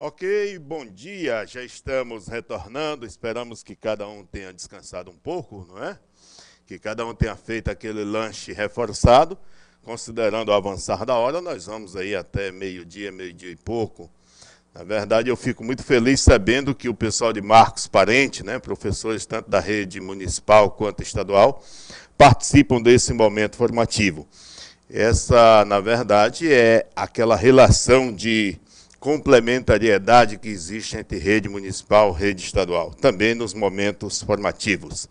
Ok, bom dia, já estamos retornando, esperamos que cada um tenha descansado um pouco, não é? Que cada um tenha feito aquele lanche reforçado, considerando o avançar da hora, nós vamos aí até meio-dia e pouco. Na verdade, eu fico muito feliz sabendo que o pessoal de Marcos Parente, né, professores tanto da rede municipal quanto estadual, participam desse momento formativo. Essa, na verdade, é aquela relação de complementariedade que existe entre rede municipal e rede estadual, também nos momentos formativos.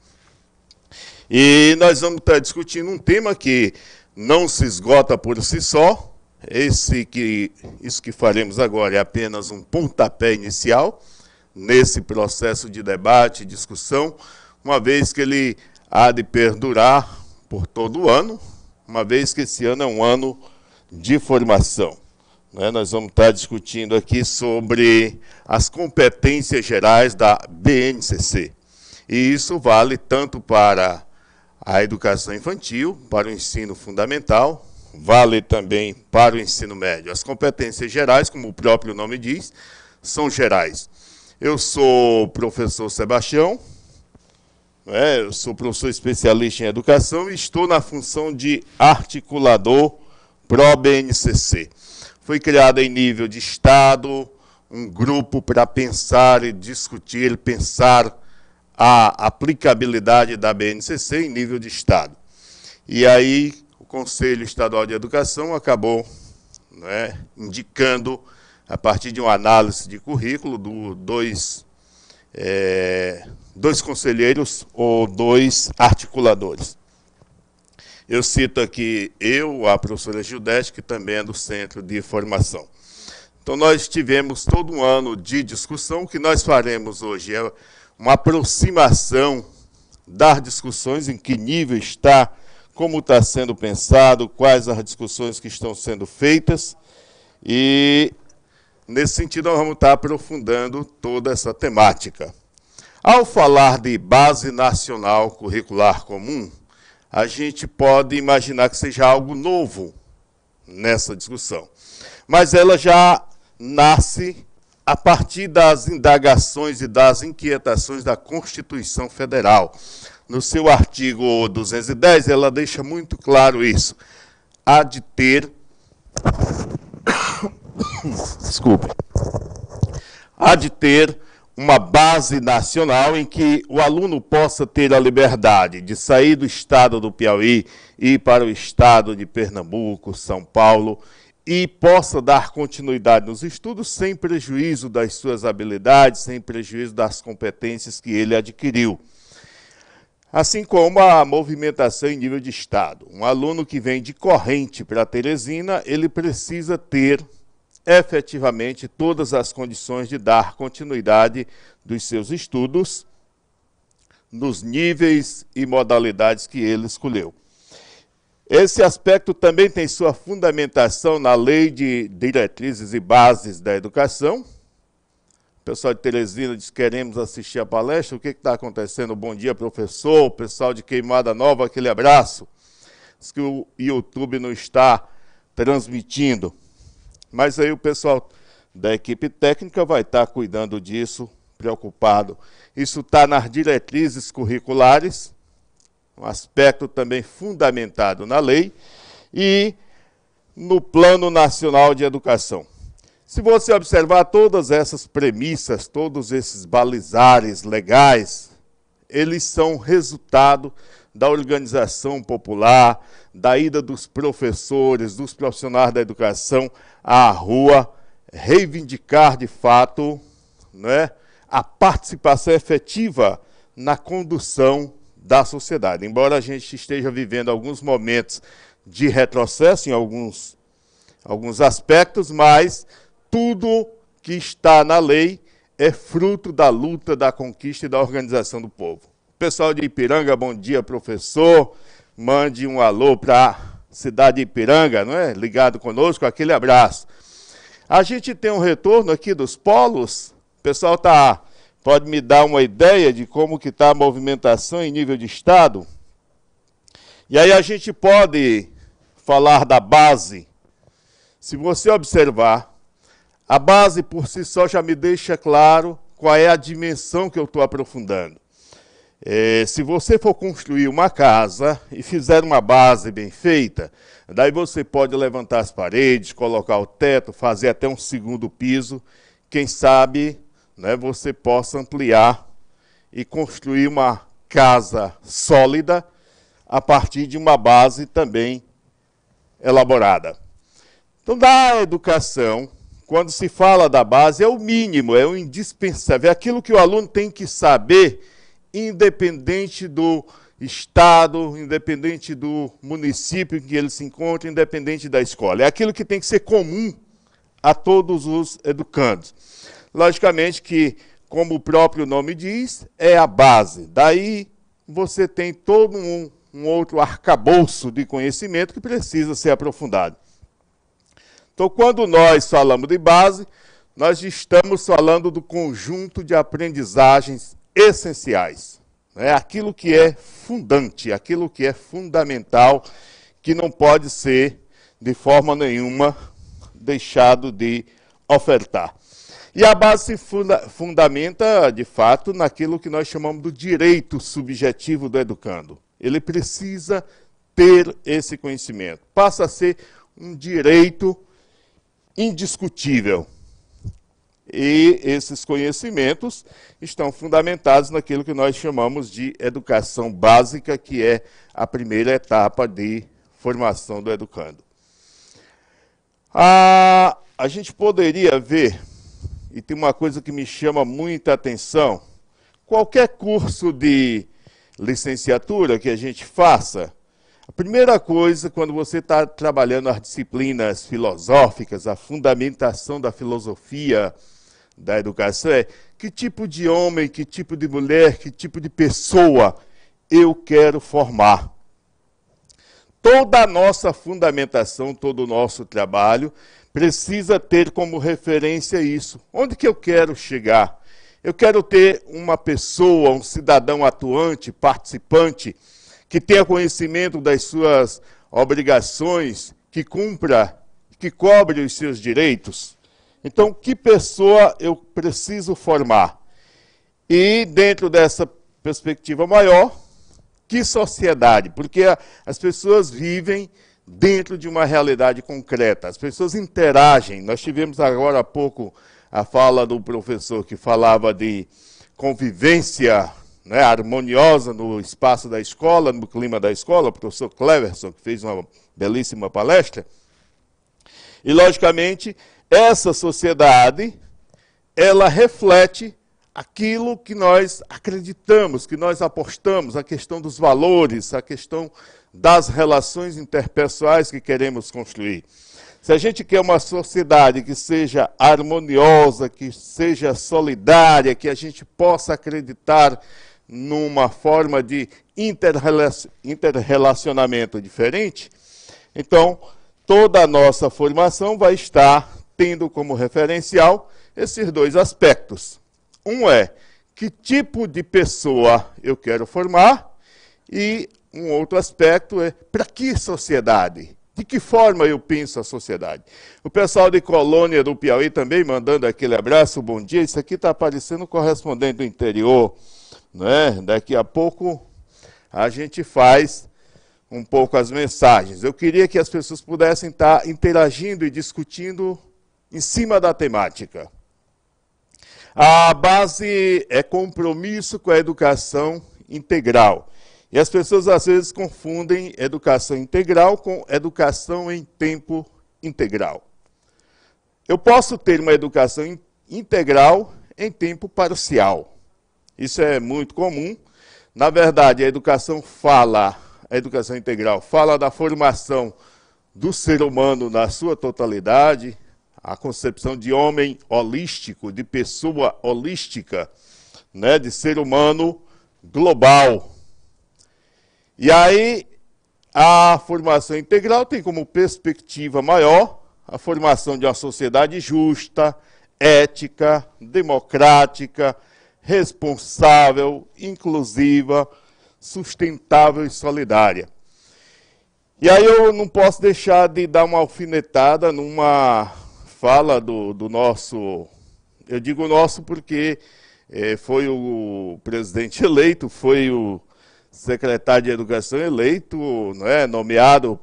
E nós vamos estar discutindo um tema que não se esgota por si só. Isso que faremos agora é apenas um pontapé inicial nesse processo de debate e discussão, uma vez que ele há de perdurar por todo o ano, uma vez que esse ano é um ano de formação. Nós vamos estar discutindo aqui sobre as competências gerais da BNCC. E isso vale tanto para a educação infantil, para o ensino fundamental, vale também para o ensino médio. As competências gerais, como o próprio nome diz, são gerais. Eu sou o professor Sebastião, eu sou professor especialista em educação e estou na função de articulador pró-BNCC. Foi criado em nível de Estado um grupo para pensar e discutir, pensar a aplicabilidade da BNCC em nível de Estado. E aí o Conselho Estadual de Educação acabou indicando, a partir de uma análise de currículo, dois conselheiros ou dois articuladores. Eu cito aqui a professora Gildete, que também é do Centro de Formação. Então, nós tivemos todo um ano de discussão. O que nós faremos hoje é uma aproximação das discussões, em que nível está, como está sendo pensado, quais as discussões que estão sendo feitas. E, nesse sentido, nós vamos estar aprofundando toda essa temática. Ao falar de Base Nacional Curricular Comum, a gente pode imaginar que seja algo novo nessa discussão. Mas ela já nasce a partir das indagações e das inquietações da Constituição Federal. No seu artigo 210, ela deixa muito claro isso. Há de ter... Desculpe. Há de ter uma base nacional em que o aluno possa ter a liberdade de sair do estado do Piauí e ir para o estado de Pernambuco, São Paulo, e possa dar continuidade nos estudos sem prejuízo das suas habilidades, sem prejuízo das competências que ele adquiriu. Assim como a movimentação em nível de estado. Um aluno que vem de Corrente para Teresina, ele precisa ter efetivamente todas as condições de dar continuidade dos seus estudos nos níveis e modalidades que ele escolheu. Esse aspecto também tem sua fundamentação na Lei de Diretrizes e Bases da Educação. O pessoal de Teresina diz que queremos assistir a palestra. O que está acontecendo? Bom dia, professor. O pessoal de Queimada Nova, aquele abraço. Diz que o YouTube não está transmitindo. Mas aí o pessoal da equipe técnica vai estar cuidando disso, preocupado. Isso está nas diretrizes curriculares, um aspecto também fundamentado na lei, e no Plano Nacional de Educação. Se você observar todas essas premissas, todos esses balizares legais, eles são resultado da organização popular, da ida dos professores, dos profissionais da educação à rua, reivindicar de fato a participação efetiva na condução da sociedade. Embora a gente esteja vivendo alguns momentos de retrocesso em alguns aspectos, mas tudo que está na lei é fruto da luta, da conquista e da organização do povo. Pessoal de Ipiranga, bom dia, professor. Mande um alô para a cidade de Ipiranga, ligado conosco, aquele abraço. A gente tem um retorno aqui dos polos. O pessoal pode me dar uma ideia de como que está a movimentação em nível de estado? E aí a gente pode falar da base. Se você observar, A base por si só já me deixa claro qual é a dimensão que eu estou aprofundando. Se você for construir uma casa e fizer uma base bem feita, daí você pode levantar as paredes, colocar o teto, fazer até um segundo piso. Quem sabe, né, você possa ampliar e construir uma casa sólida a partir de uma base também elaborada. Então, da educação, quando se fala da base, é o mínimo, é o indispensável, é aquilo que o aluno tem que saber, independente do estado, independente do município em que ele se encontra, independente da escola. É aquilo que tem que ser comum a todos os educandos. Logicamente que, como o próprio nome diz, é a base. Daí você tem todo um outro arcabouço de conhecimento que precisa ser aprofundado. Então, quando nós falamos de base, nós estamos falando do conjunto de aprendizagens essenciais. É aquilo que é fundante, aquilo que é fundamental, que não pode ser, de forma nenhuma, deixado de ofertar. E a base se fundamenta, de fato, naquilo que nós chamamos do direito subjetivo do educando. Ele precisa ter esse conhecimento. Passa a ser um direito indiscutível. E esses conhecimentos estão fundamentados naquilo que nós chamamos de educação básica, que é a primeira etapa de formação do educando. A gente poderia ver, e tem uma coisa que me chama muita atenção, qualquer curso de licenciatura que a gente faça, a primeira coisa, quando você está trabalhando as disciplinas filosóficas, a fundamentação da filosofia da educação, é que tipo de homem, que tipo de mulher, que tipo de pessoa eu quero formar. Toda a nossa fundamentação, todo o nosso trabalho precisa ter como referência isso. Onde que eu quero chegar? Eu quero ter uma pessoa, um cidadão atuante, participante, que tenha conhecimento das suas obrigações, que cumpra, que cobre os seus direitos. Então, que pessoa eu preciso formar? E, dentro dessa perspectiva maior, que sociedade? Porque as pessoas vivem dentro de uma realidade concreta, as pessoas interagem. Nós tivemos agora há pouco a fala do professor que falava de convivência, né, harmoniosa no espaço da escola, no clima da escola, o professor Cleverson, que fez uma belíssima palestra. E, logicamente, essa sociedade, ela reflete aquilo que nós acreditamos, que nós apostamos, a questão dos valores, a questão das relações interpessoais que queremos construir. Se a gente quer uma sociedade que seja harmoniosa, que seja solidária, que a gente possa acreditar numa forma de interrelacionamento diferente, então toda a nossa formação vai estar tendo como referencial esses dois aspectos. Um é que tipo de pessoa eu quero formar e um outro aspecto é para que sociedade? De que forma eu penso a sociedade? O pessoal de Colônia do Piauí também mandando aquele abraço, bom dia. Isso aqui está aparecendo um correspondente do interior, né? Daqui a pouco a gente faz um pouco as mensagens. Eu queria que as pessoas pudessem estar interagindo e discutindo em cima da temática. A base é compromisso com a educação integral. E as pessoas, às vezes, confundem educação integral com educação em tempo integral. Eu posso ter uma educação integral em tempo parcial. Isso é muito comum. Na verdade, a educação integral fala da formação do ser humano na sua totalidade, a concepção de homem holístico, de pessoa holística, né, de ser humano global. E aí, a formação integral tem como perspectiva maior a formação de uma sociedade justa, ética, democrática, responsável, inclusiva, sustentável e solidária. E aí eu não posso deixar de dar uma alfinetada numa fala do nosso, eu digo nosso porque foi o presidente eleito, foi o secretário de Educação eleito, não é, nomeado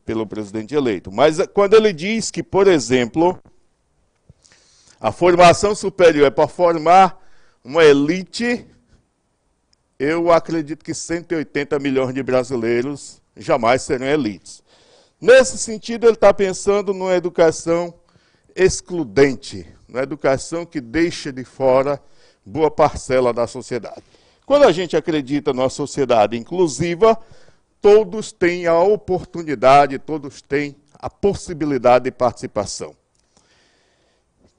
pelo presidente eleito. Mas quando ele diz que, por exemplo, a formação superior é para formar uma elite, eu acredito que 180 milhões de brasileiros jamais serão elites. Nesse sentido, ele está pensando numa educação excludente, numa educação que deixa de fora boa parcela da sociedade. Quando a gente acredita numa sociedade inclusiva, todos têm a oportunidade, todos têm a possibilidade de participação.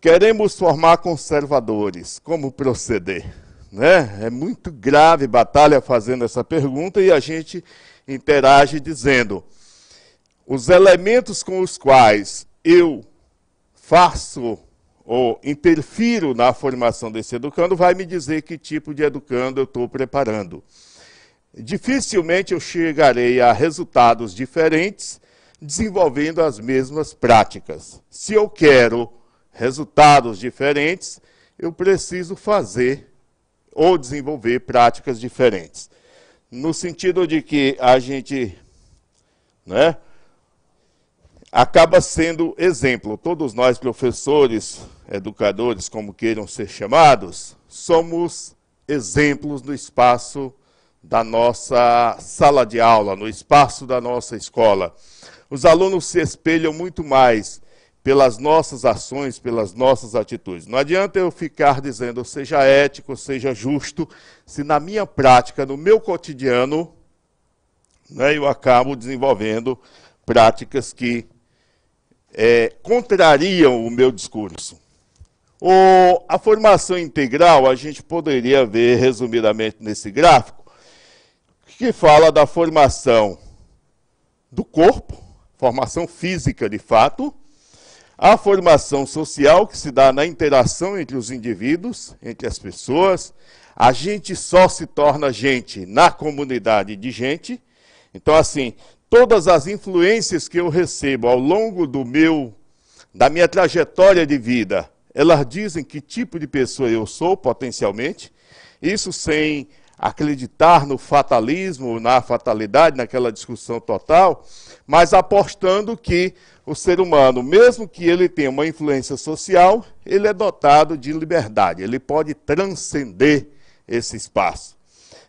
Queremos formar conservadores, como proceder? Né? É muito grave Batalha fazendo essa pergunta e a gente interage dizendo: os elementos com os quais eu faço ou interfiro na formação desse educando vai me dizer que tipo de educando eu estou preparando. Dificilmente eu chegarei a resultados diferentes desenvolvendo as mesmas práticas. Se eu quero resultados diferentes, eu preciso fazer ou desenvolver práticas diferentes. No sentido de que a gente, né, acaba sendo exemplo. Todos nós, professores, educadores, como queiram ser chamados, somos exemplos no espaço da nossa sala de aula, no espaço da nossa escola. Os alunos se espelham muito mais pelas nossas ações, pelas nossas atitudes. Não adianta eu ficar dizendo seja ético, seja justo, se na minha prática, no meu cotidiano, né, eu acabo desenvolvendo práticas que contrariam o meu discurso. A formação integral, a gente poderia ver resumidamente nesse gráfico, que fala da formação do corpo, formação física de fato, a formação social, que se dá na interação entre os indivíduos, entre as pessoas. A gente só se torna gente na comunidade de gente. Então, assim, todas as influências que eu recebo ao longo da minha trajetória de vida, elas dizem que tipo de pessoa eu sou, potencialmente. Isso sem acreditar no fatalismo, na fatalidade, naquela discussão total, mas apostando que o ser humano, mesmo que ele tenha uma influência social, ele é dotado de liberdade, ele pode transcender esse espaço.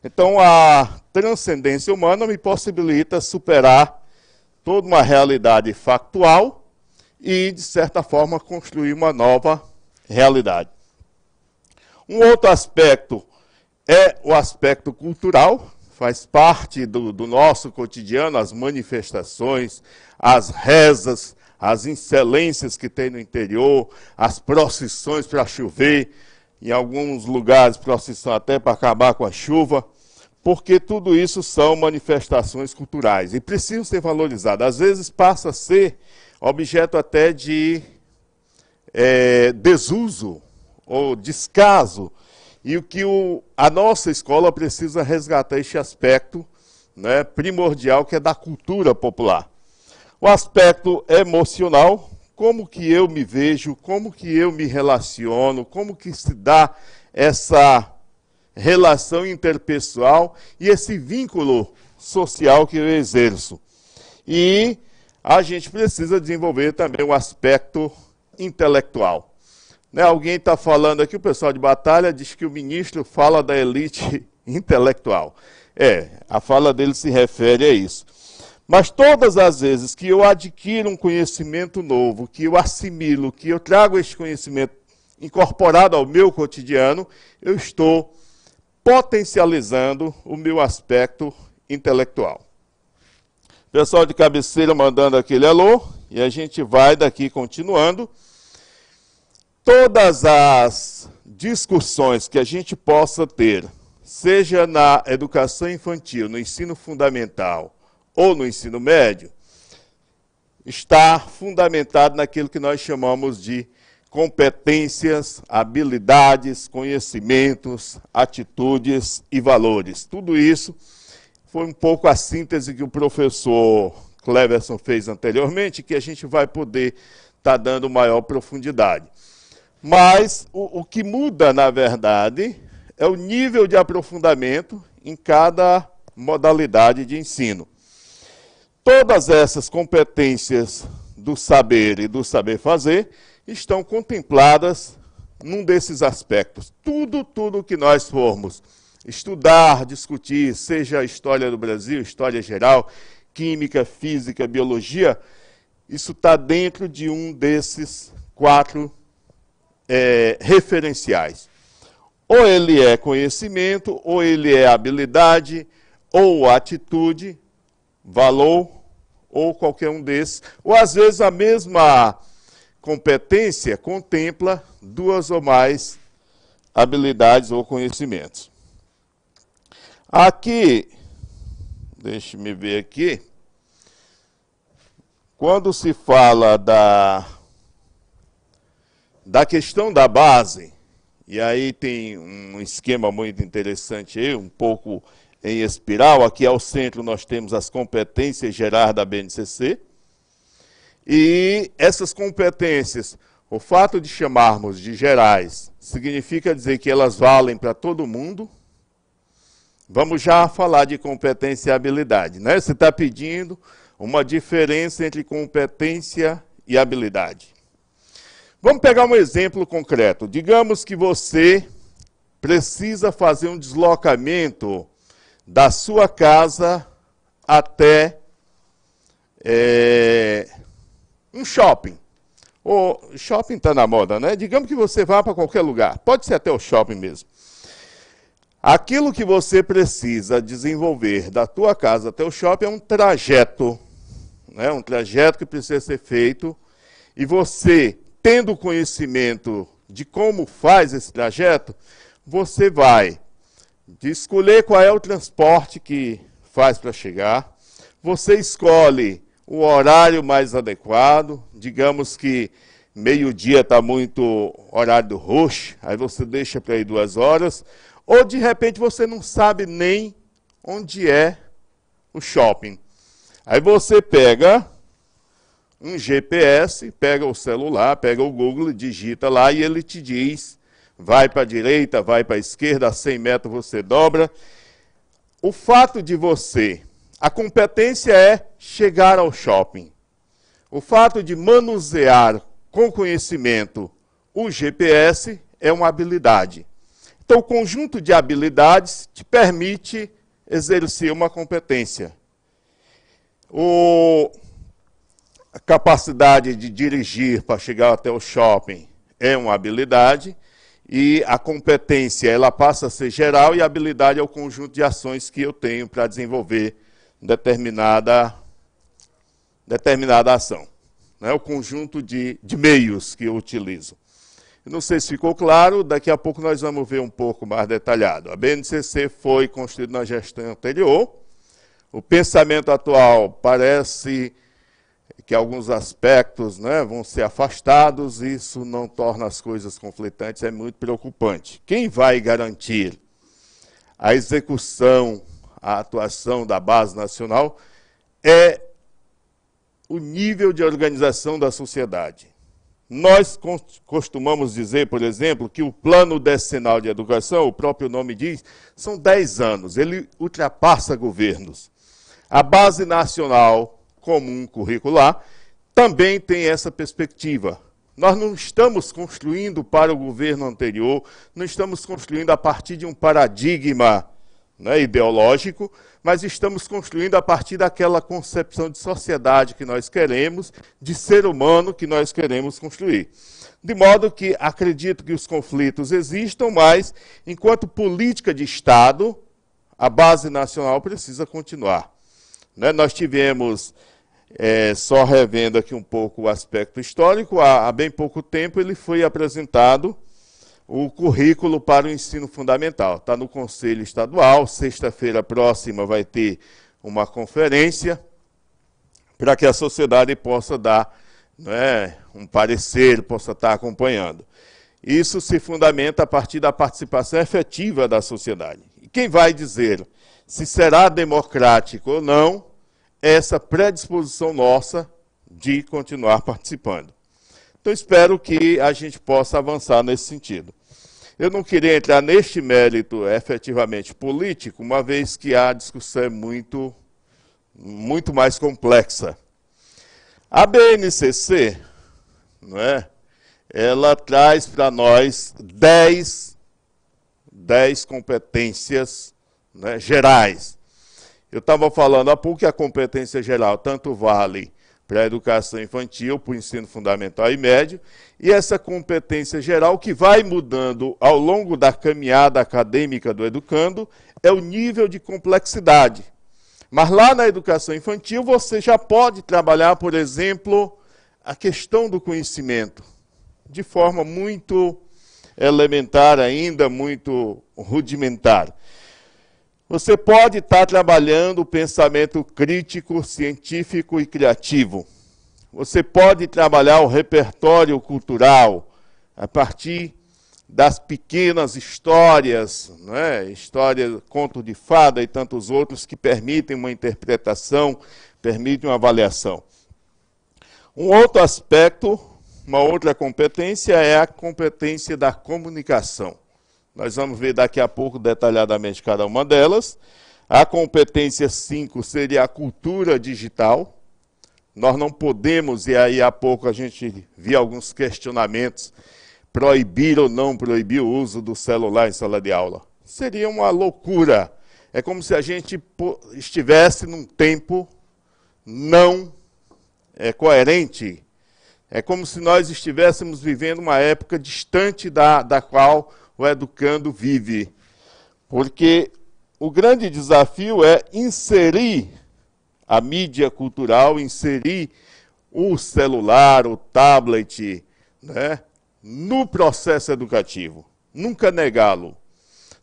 Então, a transcendência humana me possibilita superar toda uma realidade factual e, de certa forma, construir uma nova realidade. Um outro aspecto é o aspecto cultural, faz parte do nosso cotidiano, as manifestações, as rezas, as excelências que tem no interior, as procissões para chover, em alguns lugares procissão até para acabar com a chuva, porque tudo isso são manifestações culturais e precisam ser valorizadas. Às vezes passa a ser objeto até de desuso ou descaso, e o que a nossa escola precisa resgatar este aspecto, né, primordial, que é da cultura popular. O aspecto emocional, como que eu me vejo, como que eu me relaciono, como que se dá essa relação interpessoal e esse vínculo social que eu exerço. E a gente precisa desenvolver também o aspecto intelectual. Né, alguém está falando aqui, o pessoal de Batalha diz que o ministro fala da elite intelectual. A fala dele se refere a isso. Mas todas as vezes que eu adquiro um conhecimento novo, que eu assimilo, que eu trago este conhecimento incorporado ao meu cotidiano, eu estou potencializando o meu aspecto intelectual. Pessoal de cabeceira mandando aquele alô, e a gente vai daqui continuando. Todas as discussões que a gente possa ter, seja na educação infantil, no ensino fundamental ou no ensino médio, está fundamentado naquilo que nós chamamos de competências, habilidades, conhecimentos, atitudes e valores. Tudo isso foi um pouco a síntese que o professor Cleverson fez anteriormente, que a gente vai poder está dando maior profundidade. Mas o que muda, na verdade, é o nível de aprofundamento em cada modalidade de ensino. Todas essas competências do saber e do saber fazer estão contempladas num desses aspectos. Tudo que nós formos estudar, discutir, seja a história do Brasil, história geral, química, física, biologia, isso está dentro de um desses 4 referenciais. Ou ele é conhecimento, ou ele é habilidade, ou atitude, valor, ou qualquer um desses. Ou às vezes a mesma competência contempla 2 ou mais habilidades ou conhecimentos. Aqui, deixe-me ver aqui, quando se fala da questão da base, e aí tem um esquema muito interessante aí, um pouco em espiral, aqui ao centro nós temos as competências gerais da BNCC, e essas competências, o fato de chamarmos de gerais, significa dizer que elas valem para todo mundo. Vamos já falar de competência e habilidade, né? Você está pedindo uma diferença entre competência e habilidade. Vamos pegar um exemplo concreto. Digamos que você precisa fazer um deslocamento da sua casa até um shopping. O shopping está na moda, né? Digamos que você vá para qualquer lugar. Pode ser até o shopping mesmo. Aquilo que você precisa desenvolver da tua casa até o shopping é um trajeto. Né? Um trajeto que precisa ser feito. E você, tendo conhecimento de como faz esse trajeto, você vai escolher qual é o transporte que faz para chegar. Você escolhe o horário mais adequado. Digamos que meio-dia está muito horário do rush, aí você deixa para ir 2 horas. Ou, de repente, você não sabe nem onde é o shopping. Aí você pega um GPS, pega o celular, pega o Google, digita lá e ele te diz, vai para a direita, vai para a esquerda, a 100 metros você dobra. O fato de você, a competência é chegar ao shopping. O fato de manusear com conhecimento o GPS é uma habilidade. Então, o conjunto de habilidades te permite exercer uma competência. A capacidade de dirigir para chegar até o shopping é uma habilidade, e a competência ela passa a ser geral, e a habilidade é o conjunto de ações que eu tenho para desenvolver determinada ação. Né? O conjunto de meios que eu utilizo. Não sei se ficou claro, daqui a pouco nós vamos ver um pouco mais detalhado. A BNCC foi construída na gestão anterior. O pensamento atual parece que alguns aspectos, né, vão ser afastados, isso não torna as coisas conflitantes, é muito preocupante. Quem vai garantir a execução, a atuação da base nacional é o nível de organização da sociedade. Nós costumamos dizer, por exemplo, que o Plano Decenal de Educação, o próprio nome diz, são 10 anos, ele ultrapassa governos. A Base Nacional Comum Curricular também tem essa perspectiva. Nós não estamos construindo para o governo anterior, não estamos construindo a partir de um paradigma, né, ideológico, mas estamos construindo a partir daquela concepção de sociedade que nós queremos, de ser humano que nós queremos construir. De modo que acredito que os conflitos existam, mas, enquanto política de Estado, a base nacional precisa continuar. Né? Nós tivemos, só revendo aqui um pouco o aspecto histórico, há bem pouco tempo ele foi apresentado o currículo para o ensino fundamental. Está no Conselho Estadual, sexta-feira próxima vai ter uma conferência para que a sociedade possa dar, né, um parecer, possa estar acompanhando. Isso se fundamenta a partir da participação efetiva da sociedade. E quem vai dizer se será democrático ou não, essa predisposição nossa de continuar participando. Então, espero que a gente possa avançar nesse sentido. Eu não queria entrar neste mérito efetivamente político, uma vez que a discussão é muito mais complexa. A BNCC, não é? Ela traz para nós 10 competências, né, gerais. Eu estava falando há pouco que a competência geral tanto vale para a educação infantil, para o ensino fundamental e médio, e essa competência geral que vai mudando ao longo da caminhada acadêmica do educando é o nível de complexidade. Mas lá na educação infantil você já pode trabalhar, por exemplo, a questão do conhecimento, de forma muito elementar ainda, muito rudimentar. Você pode estar trabalhando o pensamento crítico, científico e criativo. Você pode trabalhar o repertório cultural a partir das pequenas histórias, né? História, conto de fada e tantos outros que permitem uma interpretação, permitem uma avaliação. Um outro aspecto, uma outra competência é a competência da comunicação. Nós vamos ver daqui a pouco detalhadamente cada uma delas. A competência 5 seria a cultura digital. Nós não podemos, e aí há pouco a gente viu alguns questionamentos, proibir ou não proibir o uso do celular em sala de aula. Seria uma loucura. É como se a gente estivesse num tempo não coerente. É como se nós estivéssemos vivendo uma época distante da qual o educando vive. Porque o grande desafio é inserir a mídia cultural, inserir o celular, o tablet, né, no processo educativo. Nunca negá-lo.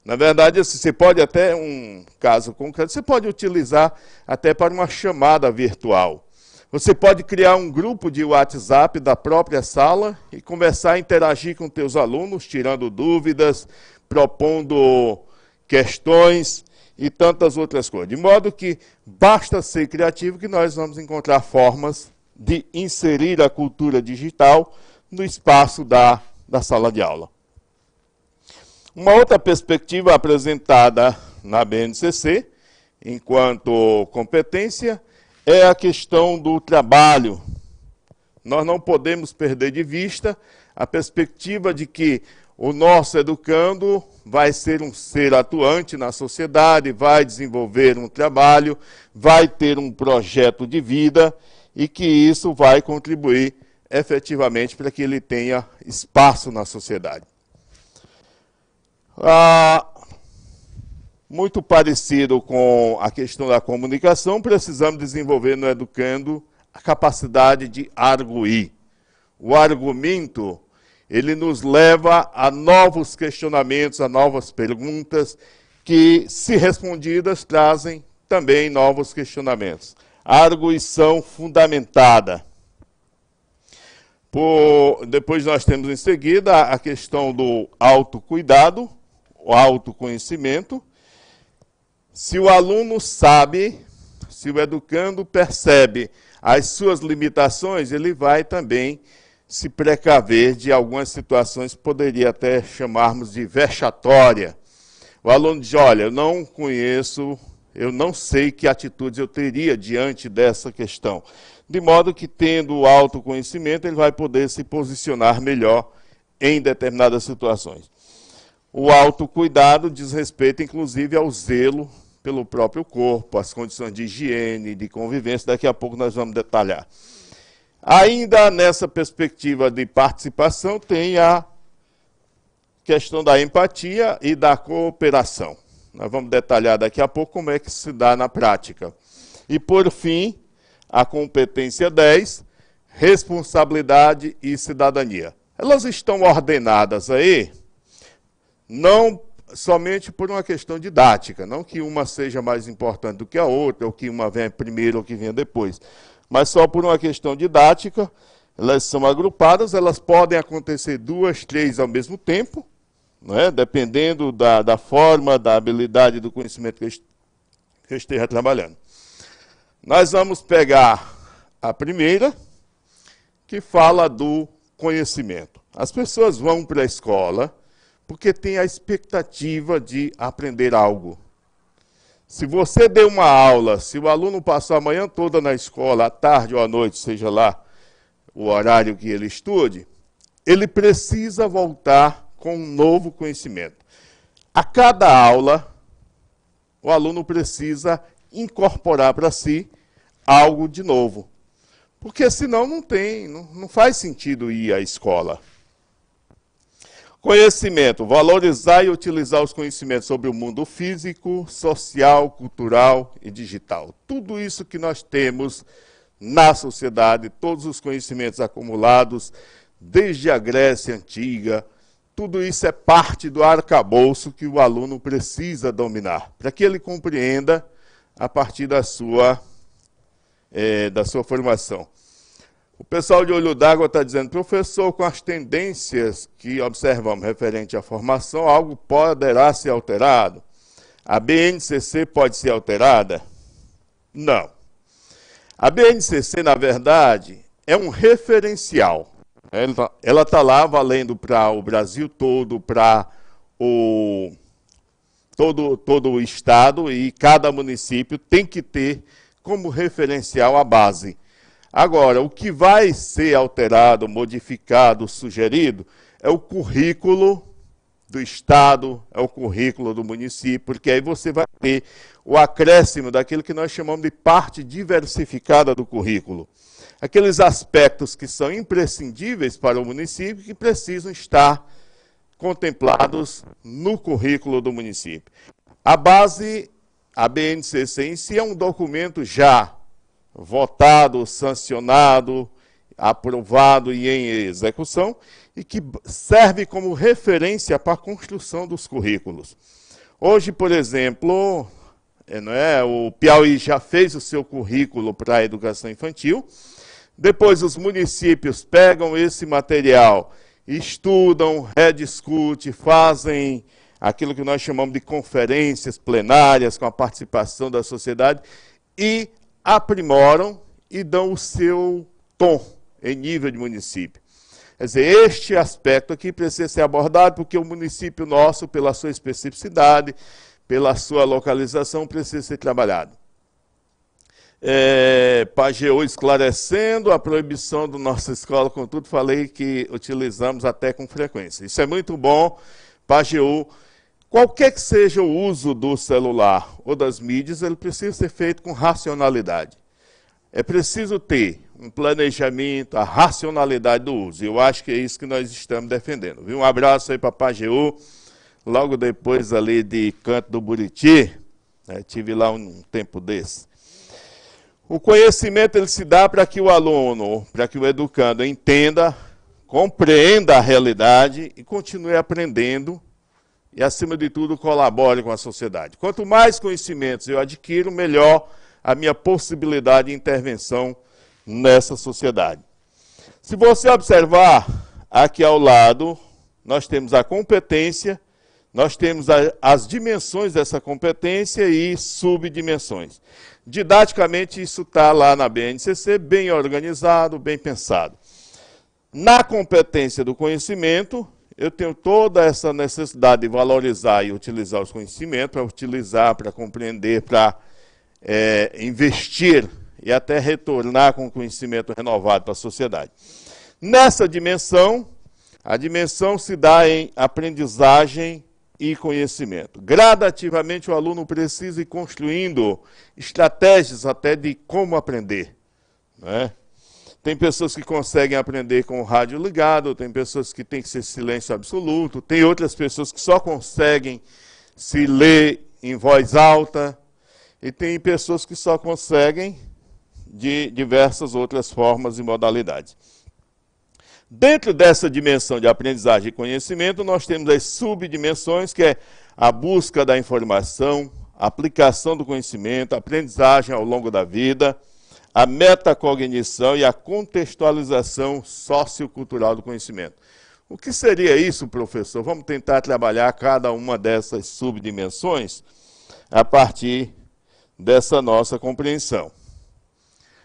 Na verdade, você pode até, um caso concreto, você pode utilizar até para uma chamada virtual. Você pode criar um grupo de WhatsApp da própria sala e começar a interagir com teus alunos, tirando dúvidas, propondo questões e tantas outras coisas. De modo que basta ser criativo que nós vamos encontrar formas de inserir a cultura digital no espaço da sala de aula. Uma outra perspectiva apresentada na BNCC, enquanto competência, é a questão do trabalho. Nós não podemos perder de vista a perspectiva de que o nosso educando vai ser um ser atuante na sociedade, vai desenvolver um trabalho, vai ter um projeto de vida e que isso vai contribuir efetivamente para que ele tenha espaço na sociedade. Muito parecido com a questão da comunicação, precisamos desenvolver no educando a capacidade de arguir. O argumento, ele nos leva a novos questionamentos, a novas perguntas, que, se respondidas, trazem também novos questionamentos. A arguição fundamentada. Depois nós temos em seguida a questão do autocuidado, o autoconhecimento. Se o aluno sabe, se o educando percebe as suas limitações, ele vai também se precaver de algumas situações que poderia até chamarmos de vexatória. O aluno diz, olha, eu não conheço, eu não sei que atitudes eu teria diante dessa questão. De modo que, tendo o autoconhecimento, ele vai poder se posicionar melhor em determinadas situações. O autocuidado diz respeito, inclusive, ao zelo pelo próprio corpo, as condições de higiene, de convivência, daqui a pouco nós vamos detalhar. Ainda nessa perspectiva de participação, tem a questão da empatia e da cooperação. Nós vamos detalhar daqui a pouco como é que se dá na prática. E, por fim, a competência 10, responsabilidade e cidadania. Elas estão ordenadas aí, não somente por uma questão didática, não que uma seja mais importante do que a outra, ou que uma venha primeiro ou que venha depois, mas só por uma questão didática, elas são agrupadas, elas podem acontecer 2, 3 ao mesmo tempo, né, dependendo da forma, da habilidade, do conhecimento que eu esteja trabalhando. Nós vamos pegar a primeira, que fala do conhecimento. As pessoas vão para a escola porque têm a expectativa de aprender algo. Se você deu uma aula, se o aluno passou a manhã toda na escola, à tarde ou à noite, seja lá o horário que ele estude, ele precisa voltar com um novo conhecimento. A cada aula, o aluno precisa incorporar para si algo de novo. Porque senão não faz sentido ir à escola. Conhecimento, valorizar e utilizar os conhecimentos sobre o mundo físico, social, cultural e digital. Tudo isso que nós temos na sociedade, todos os conhecimentos acumulados desde a Grécia Antiga, tudo isso é parte do arcabouço que o aluno precisa dominar, para que ele compreenda a partir da sua formação. O pessoal de Olho d'Água está dizendo, professor, com as tendências que observamos referente à formação, algo poderá ser alterado? A BNCC pode ser alterada? Não. A BNCC, na verdade, é um referencial. Ela está lá valendo para o Brasil todo, para todo o estado, e cada município tem que ter como referencial a base. Agora, o que vai ser alterado, modificado, sugerido, é o currículo do estado, é o currículo do município, porque aí você vai ter o acréscimo daquilo que nós chamamos de parte diversificada do currículo. Aqueles aspectos que são imprescindíveis para o município que precisam estar contemplados no currículo do município. A base, a BNCC em si, é um documento já votado, sancionado, aprovado e em execução, e que serve como referência para a construção dos currículos. Hoje, por exemplo, o Piauí já fez o seu currículo para a educação infantil, depois os municípios pegam esse material, estudam, rediscutem, fazem aquilo que nós chamamos de conferências plenárias com a participação da sociedade e aprimoram e dão o seu tom em nível de município. Quer dizer, este aspecto aqui precisa ser abordado porque o município nosso, pela sua especificidade, pela sua localização, precisa ser trabalhado. Pajeú esclarecendo a proibição da nossa escola, contudo, falei que utilizamos até com frequência. Isso é muito bom, Pajeú. Qualquer que seja o uso do celular ou das mídias, ele precisa ser feito com racionalidade. É preciso ter um planejamento, a racionalidade do uso. Eu acho que é isso que nós estamos defendendo. Viu? Um abraço aí para Pajeú, logo depois ali de Canto do Buriti, tive lá um tempo desse. O conhecimento ele se dá para que o aluno, para que o educando entenda, compreenda a realidade e continue aprendendo e, acima de tudo, colabore com a sociedade. Quanto mais conhecimentos eu adquiro, melhor a minha possibilidade de intervenção nessa sociedade. Se você observar, aqui ao lado, nós temos a competência, nós temos as dimensões dessa competência e subdimensões. Didaticamente, isso está lá na BNCC, bem organizado, bem pensado. Na competência do conhecimento, eu tenho toda essa necessidade de valorizar e utilizar os conhecimentos, para utilizar, para compreender, para investir e até retornar com conhecimento renovado para a sociedade. Nessa dimensão, a dimensão se dá em aprendizagem e conhecimento. Gradativamente o aluno precisa ir construindo estratégias até de como aprender, né? Tem pessoas que conseguem aprender com o rádio ligado, tem pessoas que têm que ser silêncio absoluto, tem outras pessoas que só conseguem se ler em voz alta, e tem pessoas que só conseguem de diversas outras formas e modalidades. Dentro dessa dimensão de aprendizagem e conhecimento, nós temos as subdimensões, que é a busca da informação, a aplicação do conhecimento, a aprendizagem ao longo da vida, a metacognição e a contextualização sociocultural do conhecimento. O que seria isso, professor? Vamos tentar trabalhar cada uma dessas subdimensões a partir dessa nossa compreensão.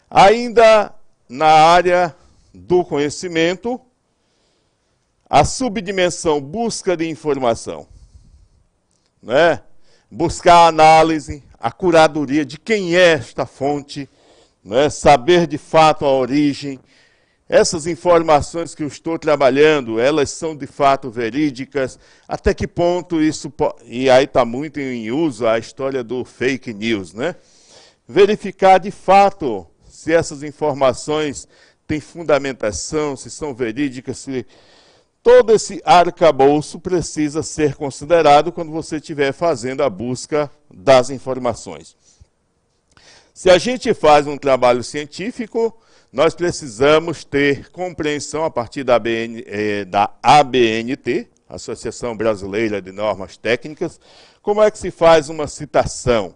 Ainda na área do conhecimento, A subdimensão busca de informação, né? Buscar a análise, a curadoria de quem é esta fonte, né? Saber de fato a origem. Essas informações que eu estou trabalhando, elas são de fato verídicas? Até que ponto isso... E aí está muito em uso a história do fake news, né? Verificar de fato se essas informações têm fundamentação, se são verídicas, se... Todo esse arcabouço precisa ser considerado quando você estiver fazendo a busca das informações. Se a gente faz um trabalho científico, nós precisamos ter compreensão a partir da ABNT, Associação Brasileira de Normas Técnicas, como é que se faz uma citação,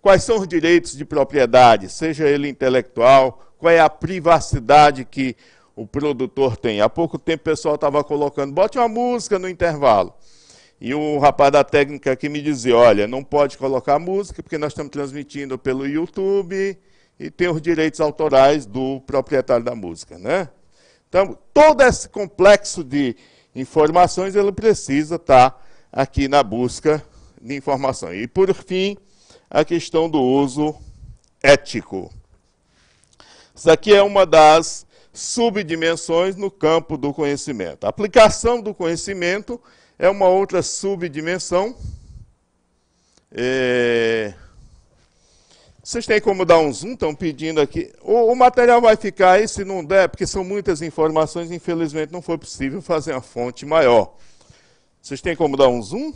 quais são os direitos de propriedade, seja ele intelectual, qual é a privacidade que o produtor tem. Há pouco tempo o pessoal estava colocando, bote uma música no intervalo. E o rapaz da técnica aqui me dizia, olha, não pode colocar música porque nós estamos transmitindo pelo YouTube e tem os direitos autorais do proprietário da música, né? Então, todo esse complexo de informações, ele precisa estar aqui na busca de informação. E, por fim, a questão do uso ético. Isso aqui é uma das subdimensões no campo do conhecimento. A aplicação do conhecimento é uma outra subdimensão. Vocês têm como dar um zoom? Estão pedindo aqui. O material vai ficar aí, se não der, porque são muitas informações, infelizmente não foi possível fazer uma fonte maior. Vocês têm como dar um zoom?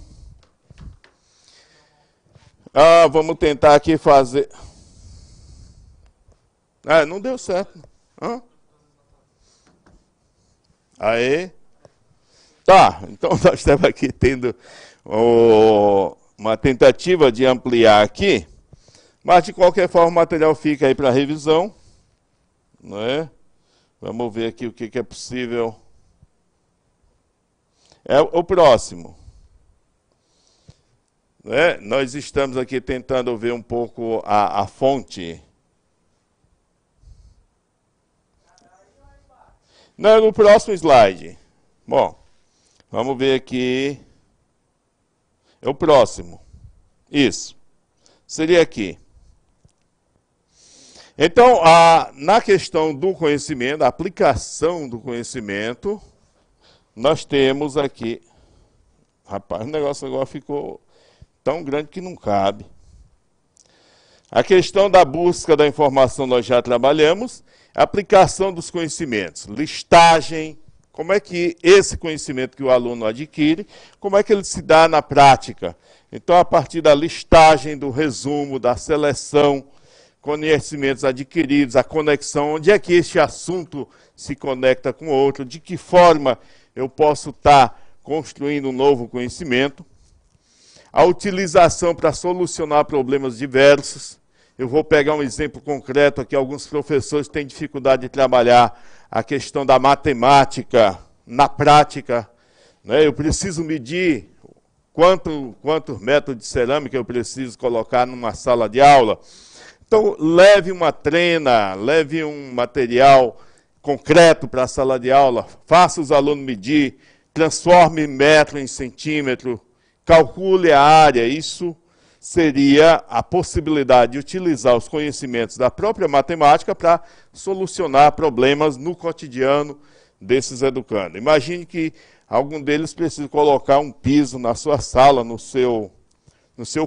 Vamos tentar aqui fazer... não deu certo. Aí. Tá, então nós estamos aqui tendo uma tentativa de ampliar aqui, mas de qualquer forma o material fica aí para revisão, não é? Vamos ver aqui o que é possível. É o próximo. Né? Nós estamos aqui tentando ver um pouco a fonte. Não, no próximo slide. Bom, vamos ver aqui. É o próximo. Isso. Seria aqui. Então, na questão do conhecimento, a aplicação do conhecimento, nós temos aqui... Rapaz, o negócio agora ficou tão grande que não cabe. A questão da busca da informação nós já trabalhamos. Aplicação dos conhecimentos, listagem, como é que esse conhecimento que o aluno adquire, como é que ele se dá na prática. Então, a partir da listagem, do resumo, da seleção, conhecimentos adquiridos, a conexão, onde é que este assunto se conecta com o outro, de que forma eu posso estar construindo um novo conhecimento. A utilização para solucionar problemas diversos. Eu vou pegar um exemplo concreto aqui. Alguns professores têm dificuldade de trabalhar a questão da matemática na prática. Né? Eu preciso medir quantos metros de cerâmica eu preciso colocar numa sala de aula. Então, leve uma trena, leve um material concreto para a sala de aula, faça os alunos medir, transforme metro em centímetro, calcule a área. Isso seria a possibilidade de utilizar os conhecimentos da própria matemática para solucionar problemas no cotidiano desses educandos. Imagine que algum deles precisa colocar um piso na sua sala, no seu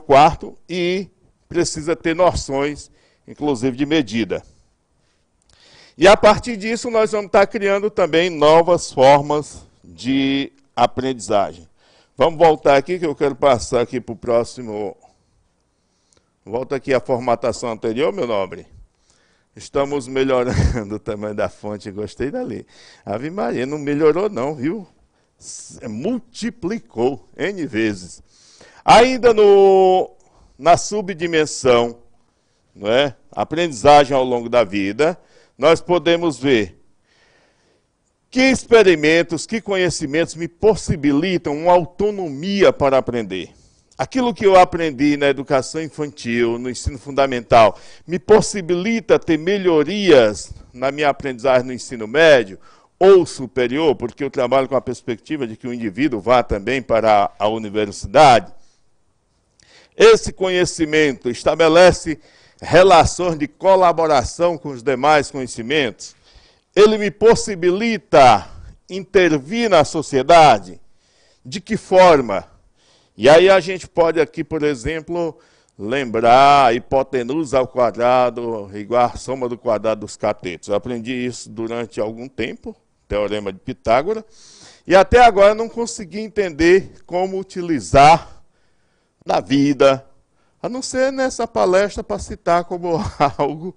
quarto, e precisa ter noções, inclusive, de medida. E a partir disso, nós vamos estar criando também novas formas de aprendizagem. Vamos voltar aqui, que eu quero passar aqui para o próximo... Volta aqui a formatação anterior, meu nobre. Estamos melhorando o tamanho da fonte, gostei dali. Ave Maria, não melhorou não, viu? Multiplicou N vezes. Ainda na subdimensão, não é? Aprendizagem ao longo da vida, nós podemos ver que experimentos, que conhecimentos me possibilitam uma autonomia para aprender. Aquilo que eu aprendi na educação infantil, no ensino fundamental, me possibilita ter melhorias na minha aprendizagem no ensino médio, ou superior, porque eu trabalho com a perspectiva de que o indivíduo vá também para a universidade. Esse conhecimento estabelece relações de colaboração com os demais conhecimentos. Ele me possibilita intervir na sociedade. De que forma? E aí a gente pode aqui, por exemplo, lembrar a hipotenusa ao quadrado igual à soma do quadrado dos catetos. Eu aprendi isso durante algum tempo, Teorema de Pitágoras, e até agora não consegui entender como utilizar na vida, a não ser nessa palestra para citar como algo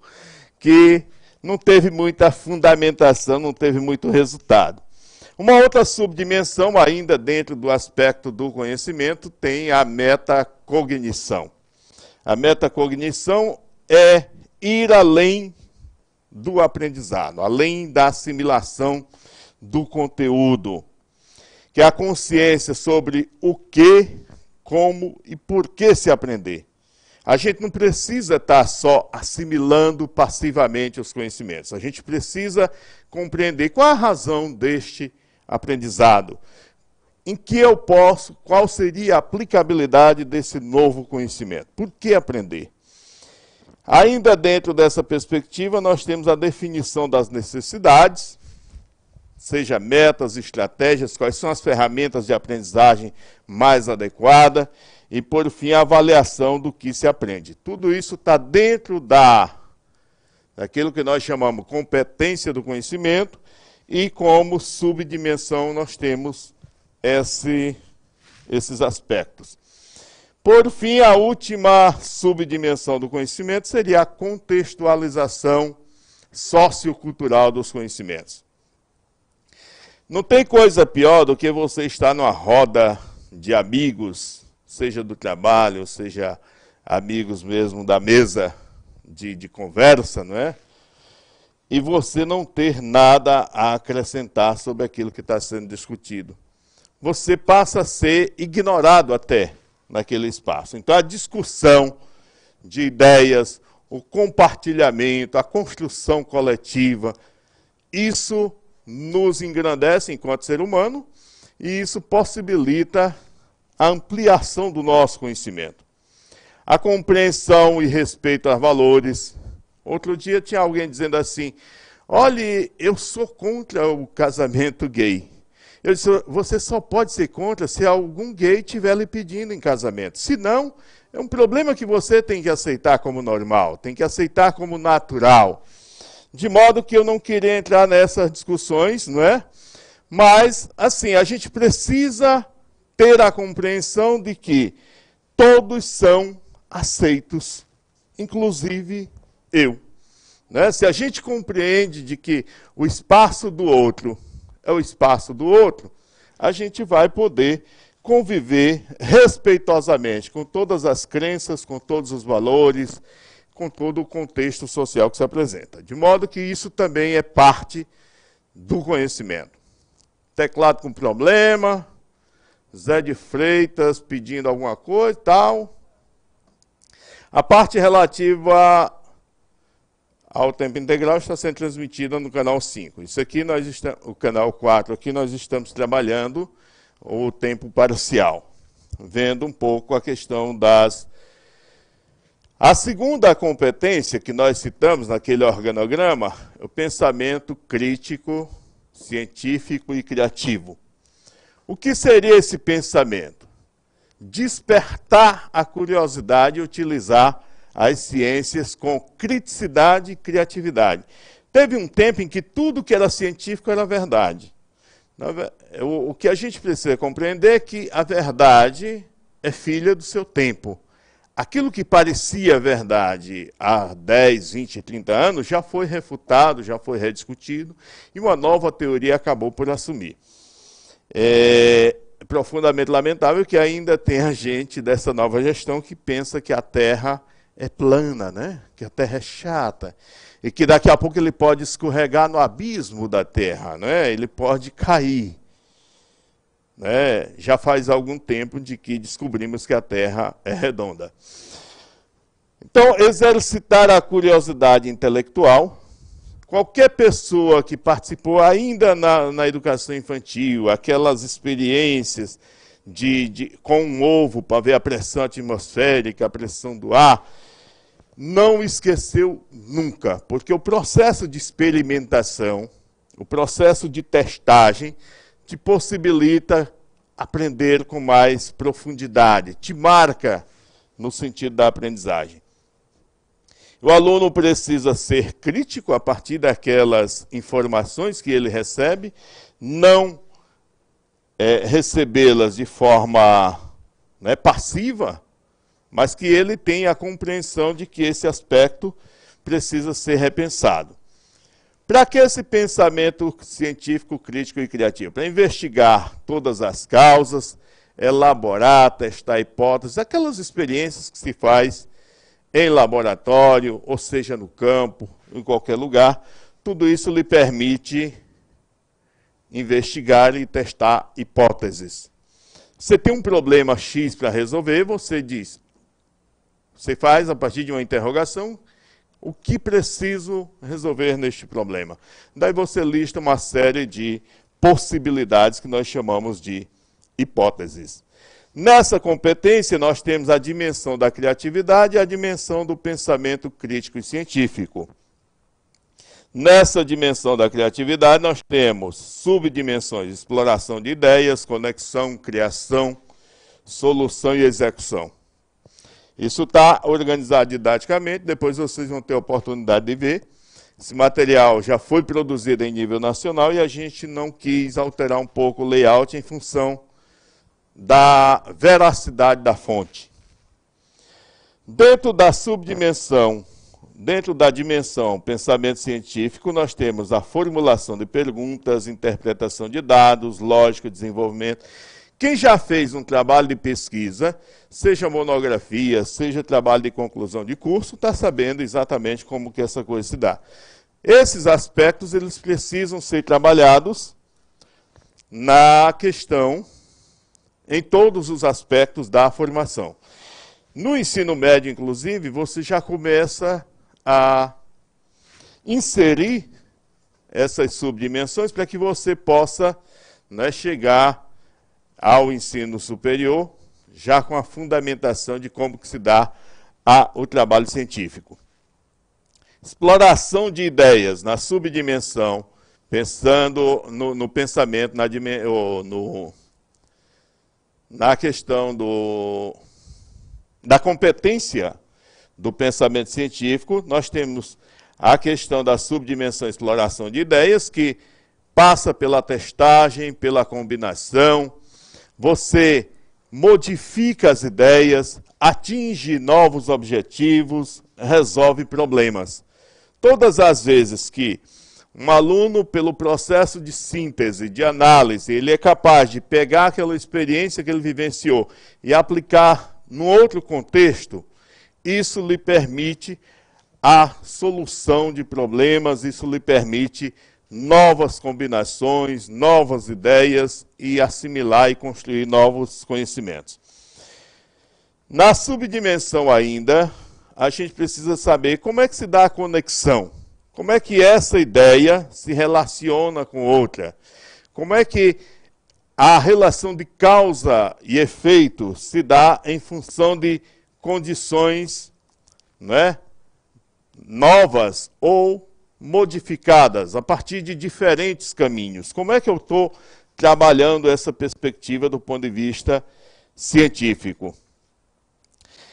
que não teve muita fundamentação, não teve muito resultado. Uma outra subdimensão, ainda dentro do aspecto do conhecimento, tem a metacognição. A metacognição é ir além do aprendizado, além da assimilação do conteúdo, que é a consciência sobre o que, como e por que se aprender. A gente não precisa estar só assimilando passivamente os conhecimentos. A gente precisa compreender qual a razão deste aprendizado. Em que eu posso, qual seria a aplicabilidade desse novo conhecimento? Por que aprender? Ainda dentro dessa perspectiva, nós temos a definição das necessidades, seja metas, estratégias, quais são as ferramentas de aprendizagem mais adequadas, e, por fim, a avaliação do que se aprende. Tudo isso está dentro daquilo que nós chamamos competência do conhecimento, e como subdimensão nós temos esses aspectos. Por fim, a última subdimensão do conhecimento seria a contextualização sociocultural dos conhecimentos. Não tem coisa pior do que você estar numa roda de amigos, seja do trabalho, seja amigos mesmo da mesa de conversa, não é? E você não ter nada a acrescentar sobre aquilo que está sendo discutido. Você passa a ser ignorado até naquele espaço. Então, a discussão de ideias, o compartilhamento, a construção coletiva, isso nos engrandece enquanto ser humano e isso possibilita a ampliação do nosso conhecimento. A compreensão e respeito aos valores. Outro dia tinha alguém dizendo assim, olha, eu sou contra o casamento gay. Eu disse, você só pode ser contra se algum gay estiver lhe pedindo em casamento. Se não, é um problema que você tem que aceitar como normal, tem que aceitar como natural. De modo que eu não queria entrar nessas discussões, não é? Mas, assim, a gente precisa ter a compreensão de que todos são aceitos, inclusive eu. Né? Se a gente compreende de que o espaço do outro é o espaço do outro, a gente vai poder conviver respeitosamente com todas as crenças, com todos os valores, com todo o contexto social que se apresenta. De modo que isso também é parte do conhecimento. Teclado com problema, Zé de Freitas pedindo alguma coisa e tal. A parte relativa ao tempo integral está sendo transmitida no canal 5. Isso aqui o canal 4, aqui nós estamos trabalhando o tempo parcial, vendo um pouco a questão das... A segunda competência que nós citamos naquele organograma é o pensamento crítico, científico e criativo. O que seria esse pensamento? Despertar a curiosidade e utilizar as ciências com criticidade e criatividade. Teve um tempo em que tudo que era científico era verdade. O que a gente precisa compreender é que a verdade é filha do seu tempo. Aquilo que parecia verdade há 10, 20, 30 anos já foi refutado, já foi rediscutido, e uma nova teoria acabou por assumir. É profundamente lamentável que ainda tenha gente dessa nova gestão que pensa que a Terra é plana, né? Que a Terra é chata, e que daqui a pouco ele pode escorregar no abismo da Terra, né? Ele pode cair. Né? Já faz algum tempo de que descobrimos que a Terra é redonda. Então, exercitar a curiosidade intelectual, Qualquer pessoa que participou ainda na educação infantil, aquelas experiências com um ovo para ver a pressão atmosférica, a pressão do ar, não esqueceu nunca, porque o processo de experimentação, o processo de testagem, te possibilita aprender com mais profundidade, te marca no sentido da aprendizagem. O aluno precisa ser crítico a partir daquelas informações que ele recebe, não recebê-las de forma passiva, mas que ele tenha a compreensão de que esse aspecto precisa ser repensado. Para que esse pensamento científico, crítico e criativo? Para investigar todas as causas, elaborar, testar hipóteses, aquelas experiências que se faz em laboratório, ou seja, no campo, em qualquer lugar, tudo isso lhe permite investigar e testar hipóteses. Você tem um problema X para resolver, você faz a partir de uma interrogação, o que preciso resolver neste problema? Daí você lista uma série de possibilidades que nós chamamos de hipóteses. Nessa competência, nós temos a dimensão da criatividade e a dimensão do pensamento crítico e científico. Nessa dimensão da criatividade, nós temos subdimensões: exploração de ideias, conexão, criação, solução e execução. Isso está organizado didaticamente, depois vocês vão ter a oportunidade de ver. Esse material já foi produzido em nível nacional e a gente não quis alterar um pouco o layout em função da veracidade da fonte. Dentro da subdimensão, dentro da dimensão pensamento científico, nós temos a formulação de perguntas, interpretação de dados, lógica, desenvolvimento. Quem já fez um trabalho de pesquisa, seja monografia, seja trabalho de conclusão de curso, está sabendo exatamente como que essa coisa se dá. Esses aspectos, eles precisam ser trabalhados na questão, em todos os aspectos da formação. No ensino médio, inclusive, você já começa a inserir essas subdimensões para que você possa chegar ao ensino superior já com a fundamentação de como que se dá o trabalho científico. Exploração de ideias na subdimensão, pensando no pensamento, na questão da competência do pensamento científico, nós temos a questão da subdimensão exploração de ideias, que passa pela testagem, pela combinação, você modifica as ideias, atinge novos objetivos, resolve problemas. Todas as vezes que um aluno, pelo processo de síntese, de análise, ele é capaz de pegar aquela experiência que ele vivenciou e aplicar num outro contexto, isso lhe permite a solução de problemas, isso lhe permite novas combinações, novas ideias e assimilar e construir novos conhecimentos. Na subdimensão ainda, a gente precisa saber como é que se dá a conexão. Como é que essa ideia se relaciona com outra? Como é que a relação de causa e efeito se dá em função de condições novas ou modificadas a partir de diferentes caminhos? Como é que eu estou trabalhando essa perspectiva do ponto de vista científico?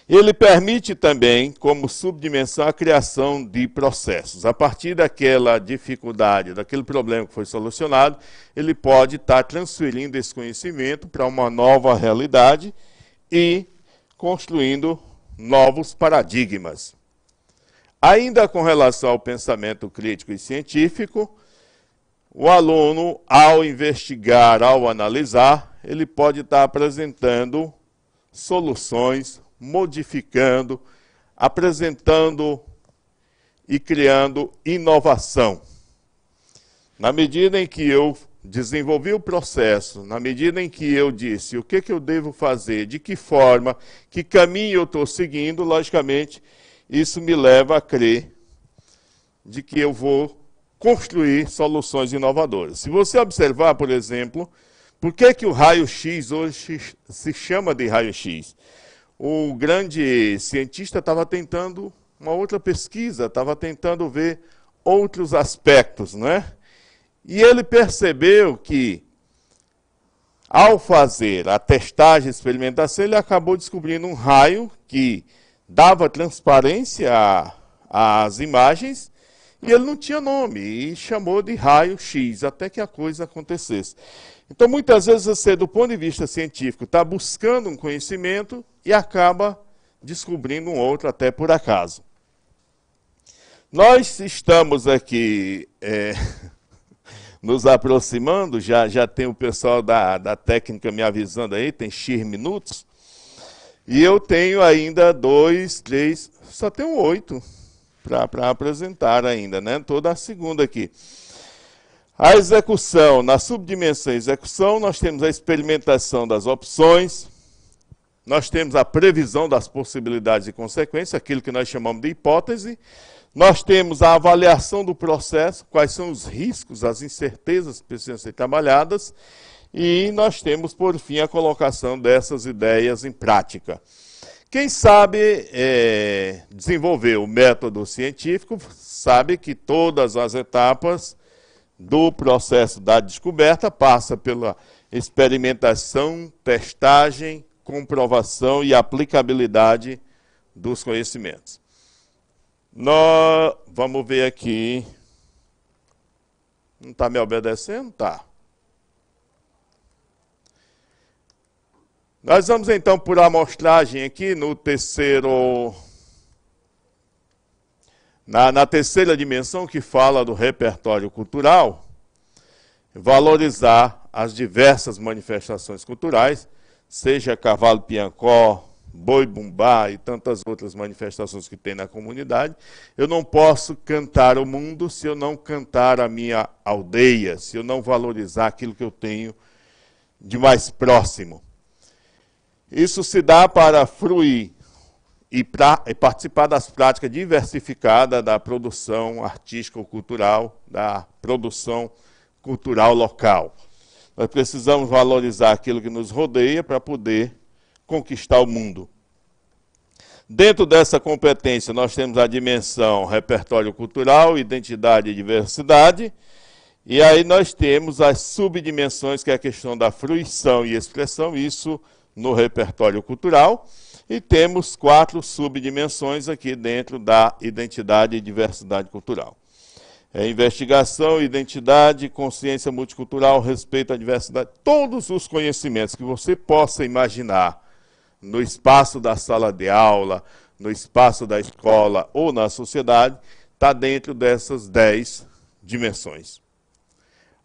Ele permite também, como subdimensão, a criação de processos. A partir daquela dificuldade, daquele problema que foi solucionado, ele pode estar transferindo esse conhecimento para uma nova realidade e construindo novos paradigmas. Ainda com relação ao pensamento crítico e científico, o aluno, ao investigar, ao analisar, ele pode estar apresentando soluções, modificando, apresentando e criando inovação. Na medida em que eu desenvolvi o processo, na medida em que eu disse o que eu devo fazer, de que forma, que caminho eu estou seguindo, logicamente, isso me leva a crer de que eu vou construir soluções inovadoras. Se você observar, por exemplo, por que o raio-x hoje se chama de raio-x? O grande cientista estava tentando uma outra pesquisa, estava tentando ver outros aspectos, não é? E ele percebeu que, ao fazer a testagem e experimentação, ele acabou descobrindo um raio que dava transparência às imagens, e ele não tinha nome, e chamou de raio-x, até que a coisa acontecesse. Então, muitas vezes você, do ponto de vista científico, está buscando um conhecimento e acaba descobrindo um outro, até por acaso. Nós estamos aqui nos aproximando, já tem o pessoal da técnica me avisando aí, tem X minutos, e eu tenho ainda 2, 3, só tenho 8 para apresentar ainda, né? Toda a segunda aqui. A execução, na subdimensão execução, nós temos a experimentação das opções, nós temos a previsão das possibilidades e consequências, aquilo que nós chamamos de hipótese, nós temos a avaliação do processo, quais são os riscos, as incertezas que precisam ser trabalhadas, e nós temos, por fim, a colocação dessas ideias em prática. Quem sabe desenvolver o método científico sabe que todas as etapas do processo da descoberta passa pela experimentação, testagem, comprovação e aplicabilidade dos conhecimentos. Nós vamos ver aqui. Não está me obedecendo? Tá. Nós vamos então por amostragem aqui no terceiro... Na terceira dimensão, que fala do repertório cultural, valorizar as diversas manifestações culturais, seja cavalo piancó, boi-bumbá e tantas outras manifestações que tem na comunidade. Eu não posso cantar o mundo se eu não cantar a minha aldeia, se eu não valorizar aquilo que eu tenho de mais próximo. Isso se dá para fruir e participar das práticas diversificadas da produção artística ou cultural, da produção cultural local. Nós precisamos valorizar aquilo que nos rodeia para poder conquistar o mundo. Dentro dessa competência, nós temos a dimensão repertório cultural, identidade e diversidade, e aí nós temos as subdimensões, que é a questão da fruição e expressão, isso no repertório cultural, e temos 4 subdimensões aqui dentro da identidade e diversidade cultural. Investigação, identidade, consciência multicultural, respeito à diversidade, todos os conhecimentos que você possa imaginar no espaço da sala de aula, no espaço da escola ou na sociedade, está dentro dessas 10 dimensões.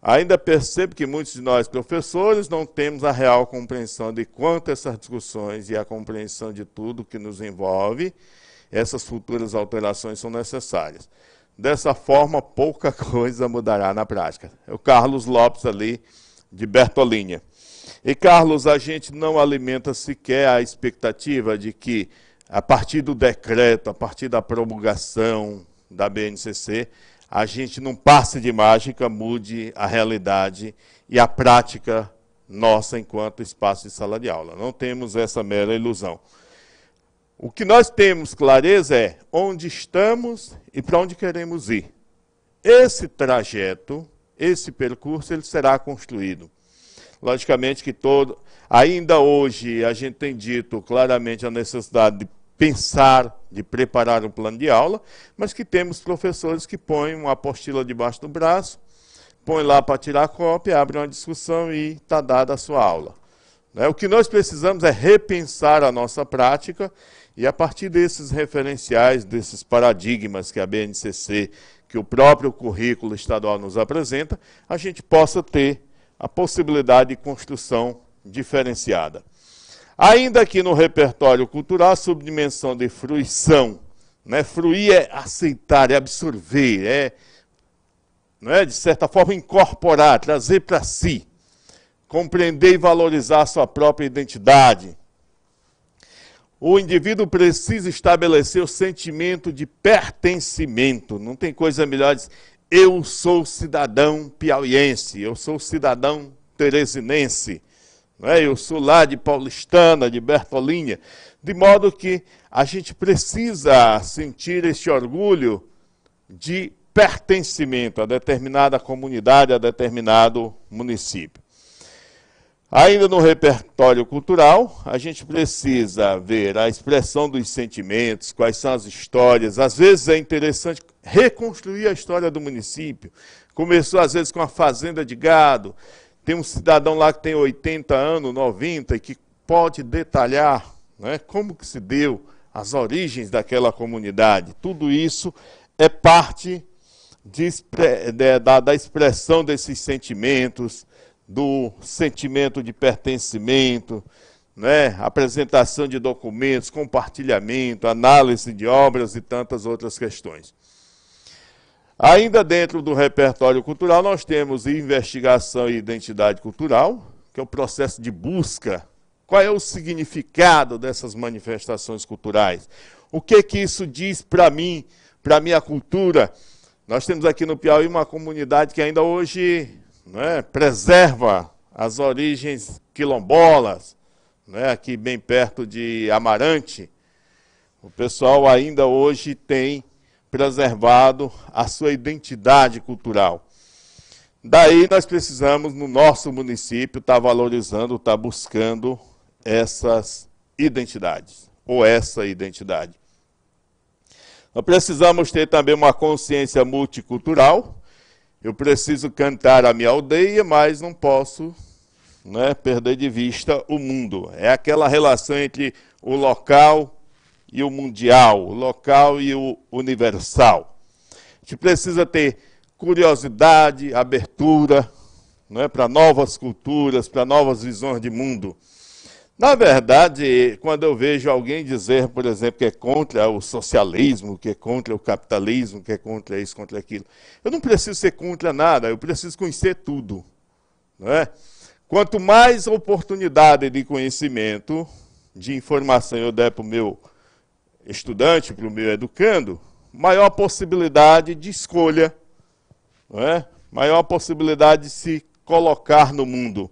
Ainda percebo que muitos de nós, professores, não temos a real compreensão de quanto essas discussões e a compreensão de tudo que nos envolve, essas futuras alterações são necessárias. Dessa forma, pouca coisa mudará na prática. É o Carlos Lopes ali, de Bertolínia. E, Carlos, a gente não alimenta sequer a expectativa de que, a partir do decreto, a partir da promulgação da BNCC, a gente, num passe de mágica, mude a realidade e a prática nossa enquanto espaço de sala de aula. Não temos essa mera ilusão. O que nós temos clareza é onde estamos e para onde queremos ir. Esse trajeto, esse percurso, ele será construído. Logicamente que ainda hoje a gente tem dito claramente a necessidade de pensar, de preparar um plano de aula, mas que temos professores que põem uma apostila debaixo do braço, põem lá para tirar a cópia, abrem uma discussão e está dada a sua aula. O que nós precisamos é repensar a nossa prática e, a partir desses referenciais, desses paradigmas que a BNCC, que o próprio currículo estadual nos apresenta, a gente possa ter a possibilidade de construção diferenciada. Ainda aqui no repertório cultural, a subdimensão de fruição. Fruir é aceitar, é absorver, de certa forma, incorporar, trazer para si. Compreender e valorizar a sua própria identidade. O indivíduo precisa estabelecer o sentimento de pertencimento. Não tem coisa melhor de eu sou cidadão piauiense, eu sou cidadão teresinense, né? Eu sou lá de Paulistana, de Bertolínia, de modo que a gente precisa sentir esse orgulho de pertencimento a determinada comunidade, a determinado município. Ainda no repertório cultural, a gente precisa ver a expressão dos sentimentos, quais são as histórias. Às vezes é interessante reconstruir a história do município. Começou às vezes com a fazenda de gado. Tem um cidadão lá que tem 80 anos, 90, e que pode detalhar, né, como que se deu as origens daquela comunidade. Tudo isso é parte da expressão desses sentimentos, do sentimento de pertencimento, né? Apresentação de documentos, compartilhamento, análise de obras e tantas outras questões. Ainda dentro do repertório cultural, nós temos investigação e identidade cultural, que é o processo de busca. Qual é o significado dessas manifestações culturais? O que isso diz para mim, para a minha cultura? Nós temos aqui no Piauí uma comunidade que ainda hoje, né, preserva as origens quilombolas, né, aqui bem perto de Amarante. O pessoal ainda hoje tem preservado a sua identidade cultural. Daí nós precisamos, no nosso município, estar valorizando, estar buscando essas identidades, ou essa identidade. Nós precisamos ter também uma consciência multicultural. Eu preciso cantar a minha aldeia, mas não posso, né, perder de vista o mundo. É aquela relação entre o local e o mundial, o local e o universal. A gente precisa ter curiosidade, abertura, né, para novas culturas, para novas visões de mundo. Na verdade, quando eu vejo alguém dizer, por exemplo, que é contra o socialismo, que é contra o capitalismo, que é contra isso, contra aquilo, eu não preciso ser contra nada, eu preciso conhecer tudo, não é? Quanto mais oportunidade de conhecimento, de informação eu der para o meu estudante, para o meu educando, maior possibilidade de escolha, não é? Maior possibilidade de se colocar no mundo.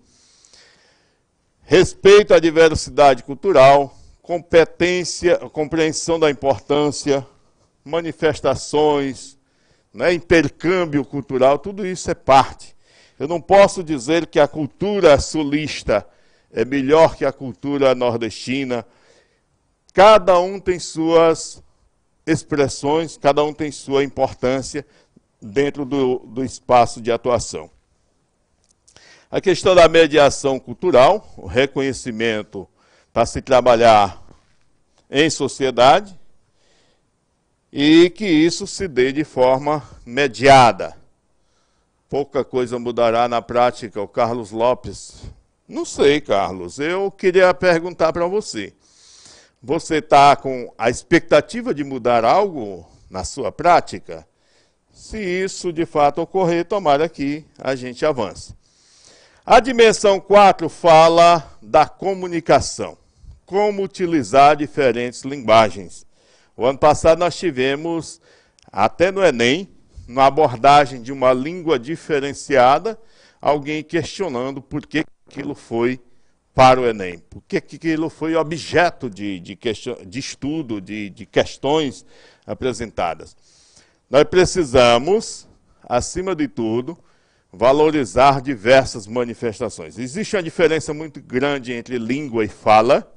Respeito à diversidade cultural, compreensão da importância, manifestações, né, intercâmbio cultural, tudo isso é parte. Eu não posso dizer que a cultura sulista é melhor que a cultura nordestina. Cada um tem suas expressões, cada um tem sua importância dentro do espaço de atuação. A questão da mediação cultural, o reconhecimento para se trabalhar em sociedade e que isso se dê de forma mediada. Pouca coisa mudará na prática. O Carlos Lopes, não sei, Carlos, eu queria perguntar para você. Você está com a expectativa de mudar algo na sua prática? Se isso de fato ocorrer, tomara que a gente avance. A dimensão 4 fala da comunicação, como utilizar diferentes linguagens. O ano passado nós tivemos, até no Enem, na abordagem de uma língua diferenciada, alguém questionando por que aquilo foi para o Enem, por que aquilo foi objeto de estudo, de questões apresentadas. Nós precisamos, acima de tudo, valorizar diversas manifestações. Existe uma diferença muito grande entre língua e fala.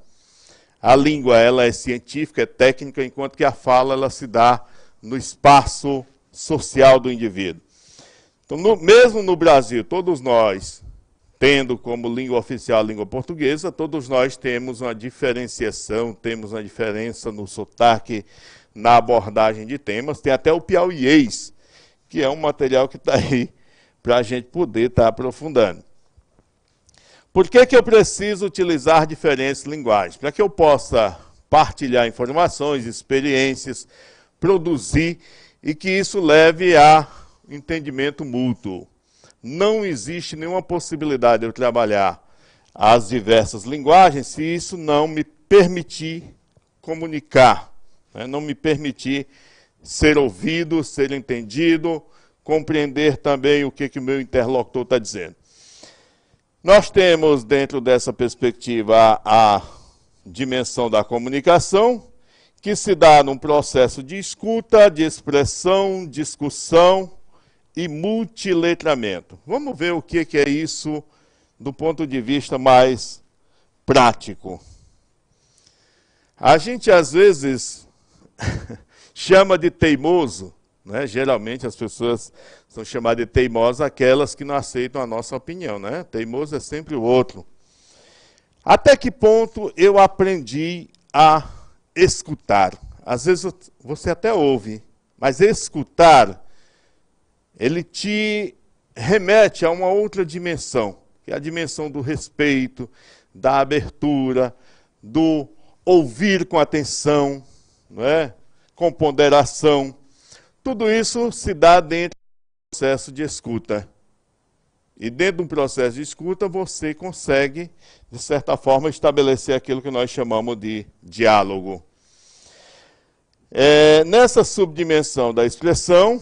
A língua ela é científica, é técnica, enquanto que a fala ela se dá no espaço social do indivíduo. Então, mesmo no Brasil, todos nós, tendo como língua oficial a língua portuguesa, todos nós temos uma diferenciação, temos uma diferença no sotaque, na abordagem de temas. Tem até o piauiês, que é um material que está aí para a gente poder estar aprofundando. Por que eu preciso utilizar diferentes linguagens? Para que eu possa partilhar informações, experiências, produzir e que isso leve a entendimento mútuo. Não existe nenhuma possibilidade de eu trabalhar as diversas linguagens se isso não me permitir comunicar, né? Não me permitir ser ouvido, ser entendido, compreender também o que o meu interlocutor está dizendo. Nós temos, dentro dessa perspectiva, a dimensão da comunicação, que se dá num processo de escuta, de expressão, discussão e multiletramento. Vamos ver o que é isso do ponto de vista mais prático. A gente, às vezes, chama de teimoso, né? Geralmente as pessoas são chamadas de teimosas aquelas que não aceitam a nossa opinião, né? Teimoso é sempre o outro. Até que ponto eu aprendi a escutar? Às vezes você até ouve, mas escutar, ele te remete a uma outra dimensão, que é a dimensão do respeito, da abertura, do ouvir com atenção, não é? Com ponderação. Tudo isso se dá dentro do processo de escuta. E dentro de um processo de escuta, você consegue, de certa forma, estabelecer aquilo que nós chamamos de diálogo. Nessa subdimensão da expressão,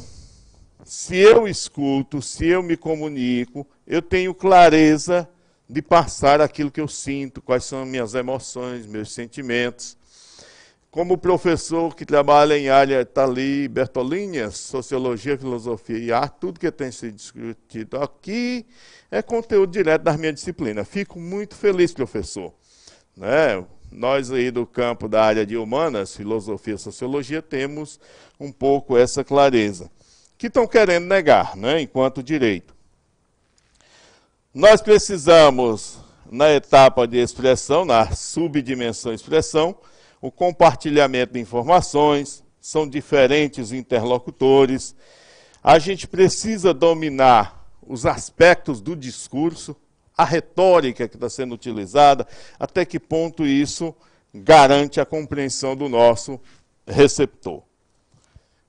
se eu escuto, se eu me comunico, eu tenho clareza de passar aquilo que eu sinto, quais são minhas emoções, meus sentimentos. Como professor que trabalha em área Tali Bertolini, Sociologia, Filosofia e Arte, tudo que tem sido discutido aqui é conteúdo direto das minhas disciplinas. Fico muito feliz, professor. Né? Nós aí do campo da área de Humanas, Filosofia e Sociologia, temos um pouco essa clareza, que estão querendo negar, né, enquanto direito. Nós precisamos, na etapa de expressão, na subdimensão expressão, o compartilhamento de informações, são diferentes interlocutores. A gente precisa dominar os aspectos do discurso, a retórica que está sendo utilizada, até que ponto isso garante a compreensão do nosso receptor.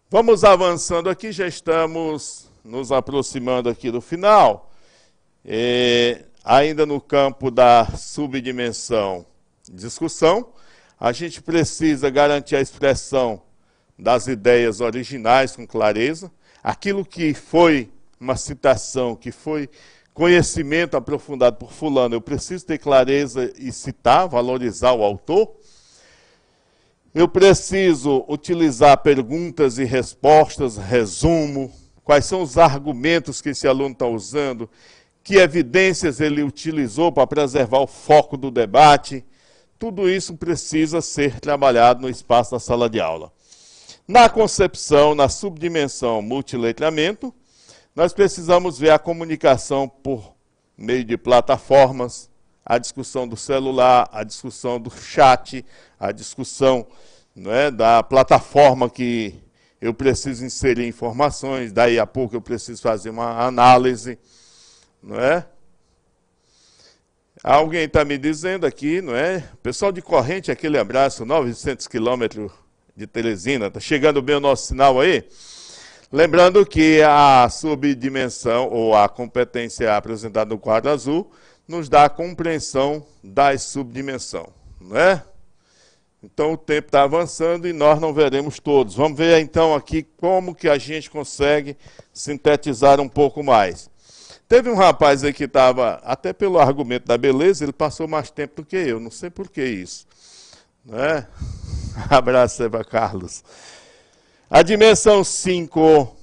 Vamos avançando aqui, já estamos nos aproximando aqui do final. Ainda no campo da subdimensão discussão, a gente precisa garantir a expressão das ideias originais com clareza. Aquilo que foi uma citação, que foi conhecimento aprofundado por fulano, eu preciso ter clareza e citar, valorizar o autor. Eu preciso utilizar perguntas e respostas, resumo, quais são os argumentos que esse aluno está usando, que evidências ele utilizou para preservar o foco do debate. Tudo isso precisa ser trabalhado no espaço da sala de aula. Na concepção, na subdimensão multiletramento, nós precisamos ver a comunicação por meio de plataformas, a discussão do celular, a discussão do chat, a discussão, não é, da plataforma que eu preciso inserir informações, daí a pouco eu preciso fazer uma análise, não é? Alguém está me dizendo aqui, não é? Pessoal de Corrente, aquele abraço, 900 quilômetros de Teresina, está chegando bem o nosso sinal aí? Lembrando que a subdimensão, ou a competência apresentada no quadro azul, nos dá a compreensão da subdimensão, não é? Então o tempo está avançando e nós não veremos todos. Vamos ver então aqui como que a gente consegue sintetizar um pouco mais. Teve um rapaz aí que estava, até pelo argumento da beleza, ele passou mais tempo do que eu, não sei por que isso. Né? Abraço, Eva Carlos. A dimensão 5,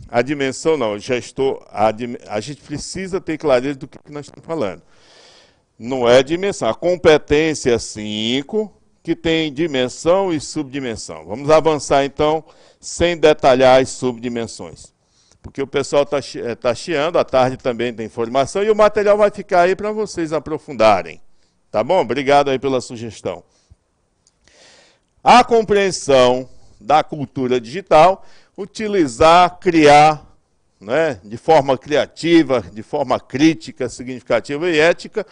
a dimensão não, já estou, a gente precisa ter clareza do que nós estamos falando. Não é dimensão, a competência 5, que tem dimensão e subdimensão. Vamos avançar então, sem detalhar as subdimensões. Porque o pessoal está chiando, à tarde também tem informação, e o material vai ficar aí para vocês aprofundarem. Tá bom? Obrigado aí pela sugestão. A compreensão da cultura digital, utilizar, criar, né, de forma criativa, de forma crítica, significativa e ética,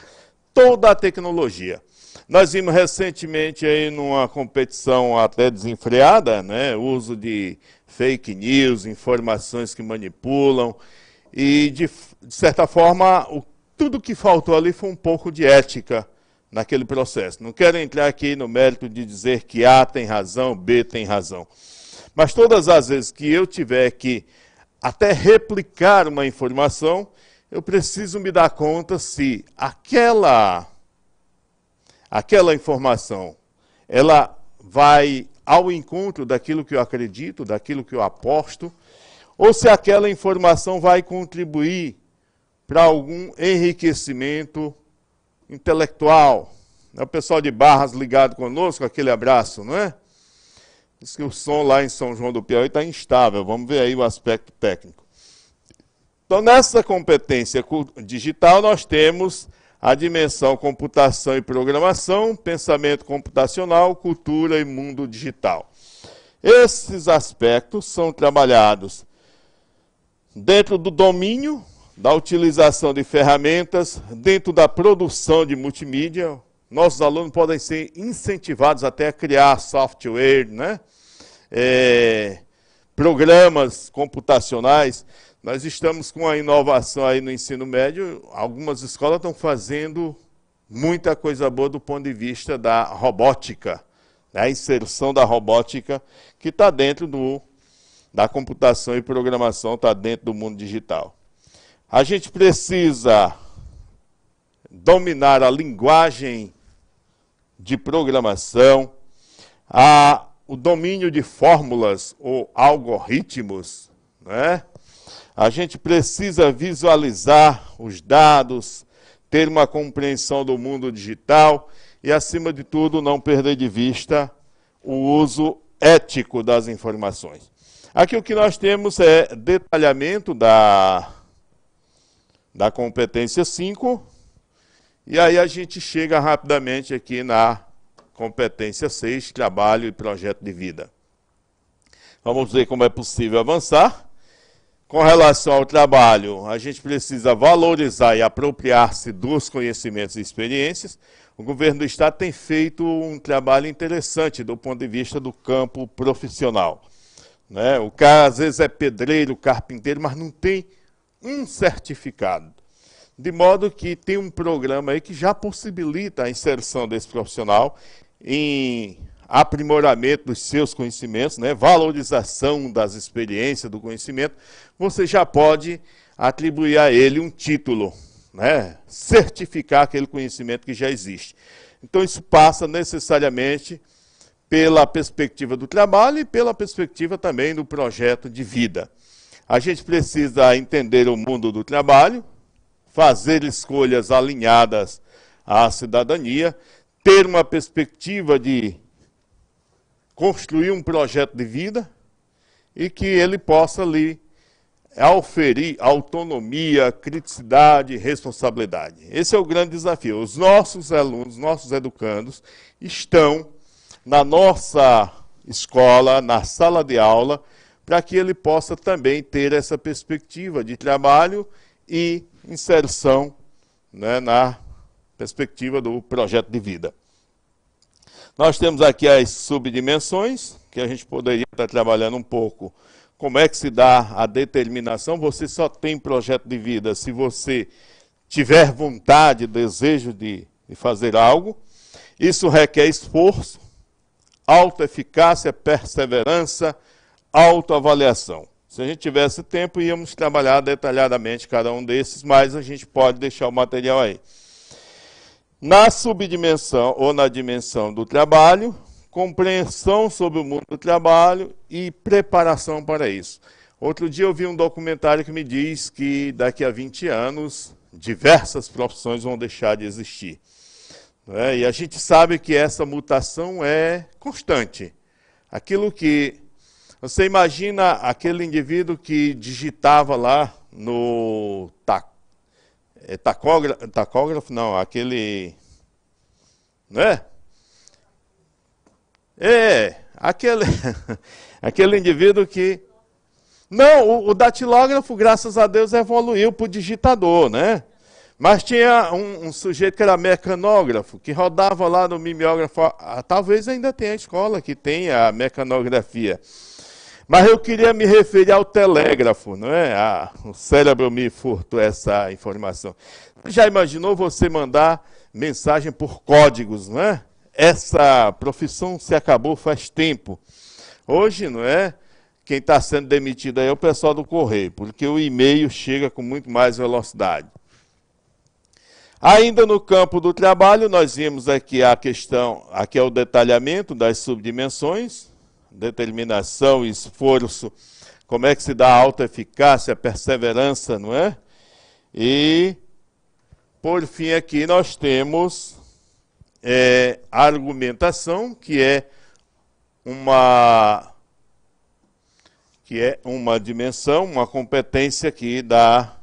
toda a tecnologia. Nós vimos recentemente aí numa competição até desenfreada, né, o uso de fake news, informações que manipulam, e de certa forma, tudo que faltou ali foi um pouco de ética naquele processo. Não quero entrar aqui no mérito de dizer que A tem razão, B tem razão. Mas todas as vezes que eu tiver que até replicar uma informação, eu preciso me dar conta se aquela informação, ela vai ao encontro daquilo que eu acredito, daquilo que eu aposto, ou se aquela informação vai contribuir para algum enriquecimento intelectual. É o pessoal de Barras ligado conosco, aquele abraço, não é? Diz que o som lá em São João do Piauí está instável, vamos ver aí o aspecto técnico. Então, nessa competência digital, nós temos a dimensão computação e programação, pensamento computacional, cultura e mundo digital. Esses aspectos são trabalhados dentro do domínio da utilização de ferramentas, dentro da produção de multimídia. Nossos alunos podem ser incentivados até a criar software, né? Programas computacionais. Nós estamos com a inovação aí no ensino médio, algumas escolas estão fazendo muita coisa boa do ponto de vista da robótica, né? A inserção da robótica que está dentro da computação e programação, está dentro do mundo digital. A gente precisa dominar a linguagem de programação, o domínio de fórmulas ou algoritmos, né? A gente precisa visualizar os dados, ter uma compreensão do mundo digital e, acima de tudo, não perder de vista o uso ético das informações. Aqui o que nós temos é detalhamento da competência 5, e aí a gente chega rapidamente aqui na competência 6, trabalho e projeto de vida. Vamos ver como é possível avançar. Com relação ao trabalho, a gente precisa valorizar e apropriar-se dos conhecimentos e experiências. O governo do estado tem feito um trabalho interessante do ponto de vista do campo profissional, né? O cara às vezes é pedreiro, carpinteiro, mas não tem um certificado. De modo que tem um programa aí que já possibilita a inserção desse profissional em aprimoramento dos seus conhecimentos, né? Valorização das experiências, do conhecimento. Você já pode atribuir a ele um título, né? Certificar aquele conhecimento que já existe. Então isso passa necessariamente pela perspectiva do trabalho e pela perspectiva também do projeto de vida. A gente precisa entender o mundo do trabalho, fazer escolhas alinhadas à cidadania, ter uma perspectiva de construir um projeto de vida e que ele possa lhe oferir autonomia, criticidade, responsabilidade. Esse é o grande desafio. Os nossos alunos, nossos educandos, estão na nossa escola, na sala de aula, para que ele possa também ter essa perspectiva de trabalho e inserção, né, na perspectiva do projeto de vida. Nós temos aqui as subdimensões, que a gente poderia estar trabalhando um pouco. Como é que se dá a determinação? Você só tem projeto de vida se você tiver vontade, desejo de fazer algo. Isso requer esforço, autoeficácia, perseverança, autoavaliação. Se a gente tivesse tempo, íamos trabalhar detalhadamente cada um desses, mas a gente pode deixar o material aí. Na subdimensão ou na dimensão do trabalho, compreensão sobre o mundo do trabalho e preparação para isso. Outro dia eu vi um documentário que me diz que daqui a 20 anos diversas profissões vão deixar de existir. E a gente sabe que essa mutação é constante. Aquilo que... Você imagina aquele indivíduo que digitava lá no tacógrafo, não, aquele... Né? Aquele indivíduo que... Não, o datilógrafo, graças a Deus, evoluiu para o digitador, né? Mas tinha um sujeito que era mecanógrafo, que rodava lá no mimeógrafo. Talvez ainda tenha a escola que tenha a mecanografia. Mas eu queria me referir ao telégrafo, não é? O cérebro me furtou essa informação. Já imaginou você mandar mensagem por códigos, não é? Essa profissão se acabou faz tempo. Hoje, não é? quem está sendo demitido aí é o pessoal do Correio, porque o e-mail chega com muito mais velocidade. Ainda no campo do trabalho, nós vimos aqui a questão, aqui é o detalhamento das subdimensões, determinação e esforço, como é que se dá a autoeficácia, a perseverança, não é? E, por fim, aqui nós temos a argumentação, que é uma dimensão, uma competência que dá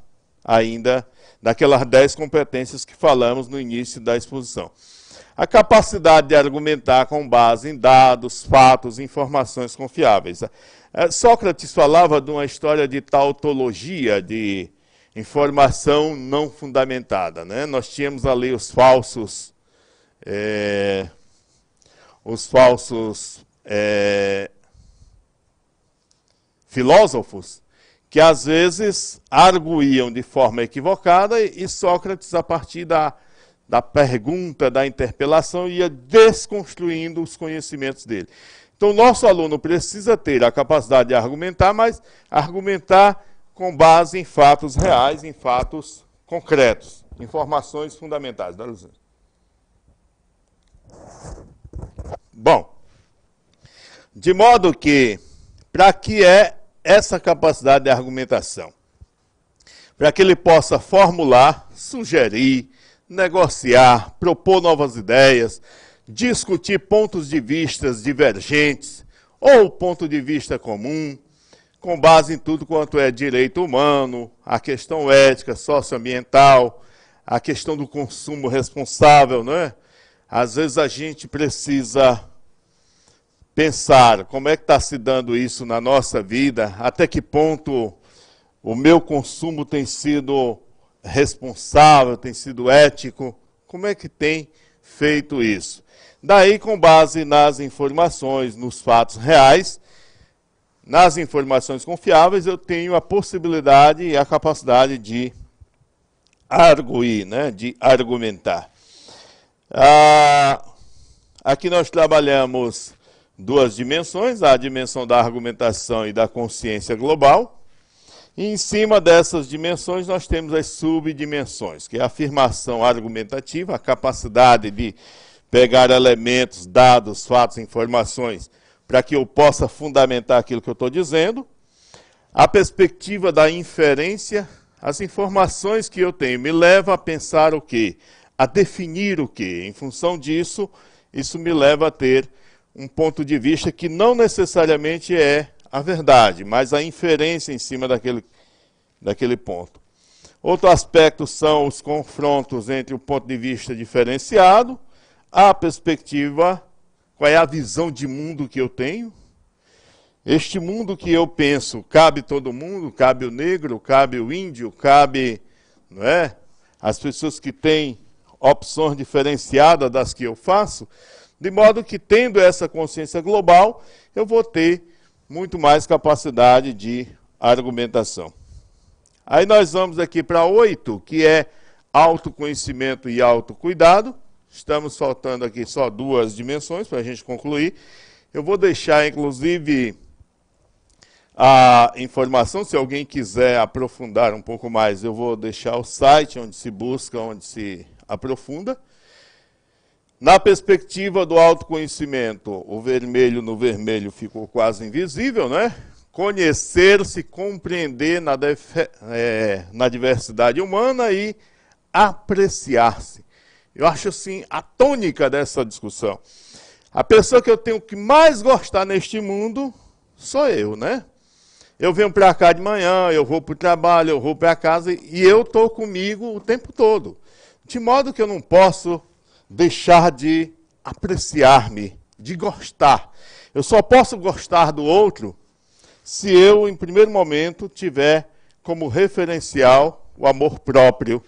ainda daquelas 10 competências que falamos no início da exposição. A capacidade de argumentar com base em dados, fatos, informações confiáveis. Sócrates falava de uma história de tautologia, de informação não fundamentada, né? Nós tínhamos ali os falsos filósofos, que às vezes arguíam de forma equivocada, e Sócrates, a partir da pergunta, da interpelação, ia desconstruindo os conhecimentos dele. Então, o nosso aluno precisa ter a capacidade de argumentar, mas argumentar com base em fatos reais, em fatos concretos, informações fundamentais. Dá licença. Bom, de modo que, para que é essa capacidade de argumentação? Para que ele possa formular, sugerir, negociar, propor novas ideias, discutir pontos de vista divergentes ou ponto de vista comum, com base em tudo quanto é direito humano, a questão ética, socioambiental, a questão do consumo responsável, não é? Às vezes a gente precisa pensar como é que está se dando isso na nossa vida, até que ponto o meu consumo tem sido responsável, tem sido ético, como é que tem feito isso? Daí, com base nas informações, nos fatos reais, nas informações confiáveis, eu tenho a possibilidade e a capacidade de arguir, né, de argumentar. Aqui nós trabalhamos duas dimensões, a dimensão da argumentação e da consciência global. E em cima dessas dimensões nós temos as subdimensões, que é a afirmação argumentativa, a capacidade de pegar elementos, dados, fatos, informações, para que eu possa fundamentar aquilo que eu estou dizendo. A perspectiva da inferência, as informações que eu tenho me levam a pensar o quê? A definir o quê? Em função disso, isso me leva a ter um ponto de vista que não necessariamente é a verdade, mas a inferência em cima daquele ponto. Outro aspecto são os confrontos entre o ponto de vista diferenciado, a perspectiva, qual é a visão de mundo que eu tenho. Este mundo que eu penso, cabe todo mundo, cabe o negro, cabe o índio, cabe, não é, as pessoas que têm opções diferenciadas das que eu faço, de modo que, tendo essa consciência global, eu vou ter muito mais capacidade de argumentação. Aí nós vamos aqui para 8, que é autoconhecimento e autocuidado. Estamos faltando aqui só 2 dimensões para a gente concluir. Eu vou deixar, inclusive, a informação, se alguém quiser aprofundar um pouco mais, eu vou deixar o site onde se busca, onde se aprofunda. Na perspectiva do autoconhecimento, o vermelho no vermelho ficou quase invisível, né? Conhecer-se, compreender na diversidade humana e apreciar-se. Eu acho assim a tônica dessa discussão. A pessoa que eu tenho que mais gostar neste mundo sou eu, né? Eu venho para cá de manhã, eu vou para o trabalho, eu vou para casa e eu estou comigo o tempo todo. De modo que eu não posso deixar de apreciar-me, de gostar. Eu só posso gostar do outro se eu, em primeiro momento, tiver como referencial o amor próprio.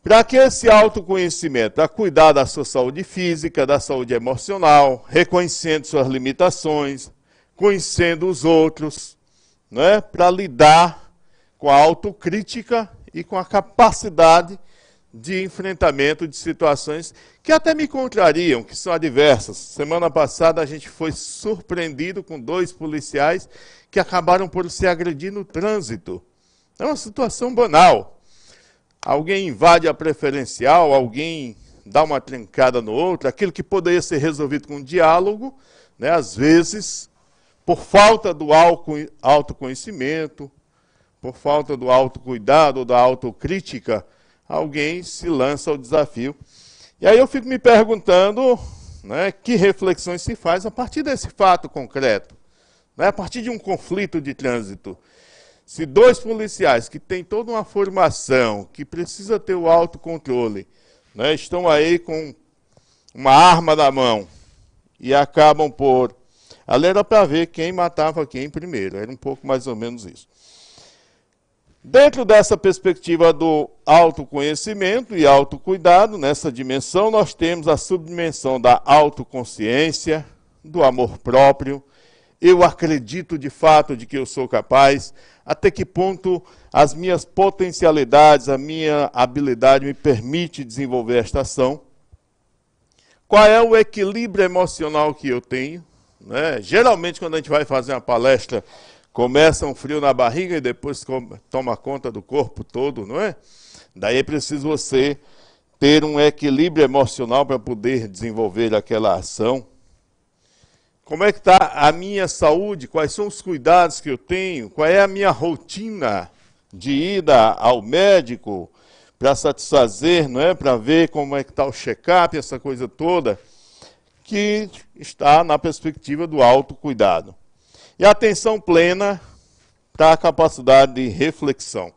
Para que esse autoconhecimento? Para cuidar da sua saúde física, da saúde emocional, reconhecendo suas limitações, conhecendo os outros, né? Para lidar com a autocrítica e com a capacidade de enfrentamento de situações que até me contrariam, que são adversas. Semana passada a gente foi surpreendido com 2 policiais que acabaram por se agredir no trânsito. É uma situação banal. Alguém invade a preferencial, alguém dá uma trincada no outro, aquilo que poderia ser resolvido com diálogo, né, às vezes, por falta do autoconhecimento, por falta do autocuidado, da autocrítica, alguém se lança ao desafio. E aí eu fico me perguntando, né, que reflexões se faz a partir desse fato concreto, né, a partir de um conflito de trânsito. Se 2 policiais que têm toda uma formação, que precisa ter o autocontrole, né, estão aí com uma arma na mão e acabam por... Ali era para ver quem matava quem primeiro, era um pouco mais ou menos isso. Dentro dessa perspectiva do autoconhecimento e autocuidado, nessa dimensão, nós temos a subdimensão da autoconsciência, do amor próprio. Eu acredito de fato de que eu sou capaz, até que ponto as minhas potencialidades, a minha habilidade me permite desenvolver esta ação. Qual é o equilíbrio emocional que eu tenho? Né? Geralmente, quando a gente vai fazer uma palestra, começa um frio na barriga e depois toma conta do corpo todo, não é? Daí é preciso você ter um equilíbrio emocional para poder desenvolver aquela ação. Como é que está a minha saúde? Quais são os cuidados que eu tenho? Qual é a minha rotina de ida ao médico para satisfazer, não é? Para ver como é que está o check-up, essa coisa toda, que está na perspectiva do autocuidado. E a atenção plena para a capacidade de reflexão.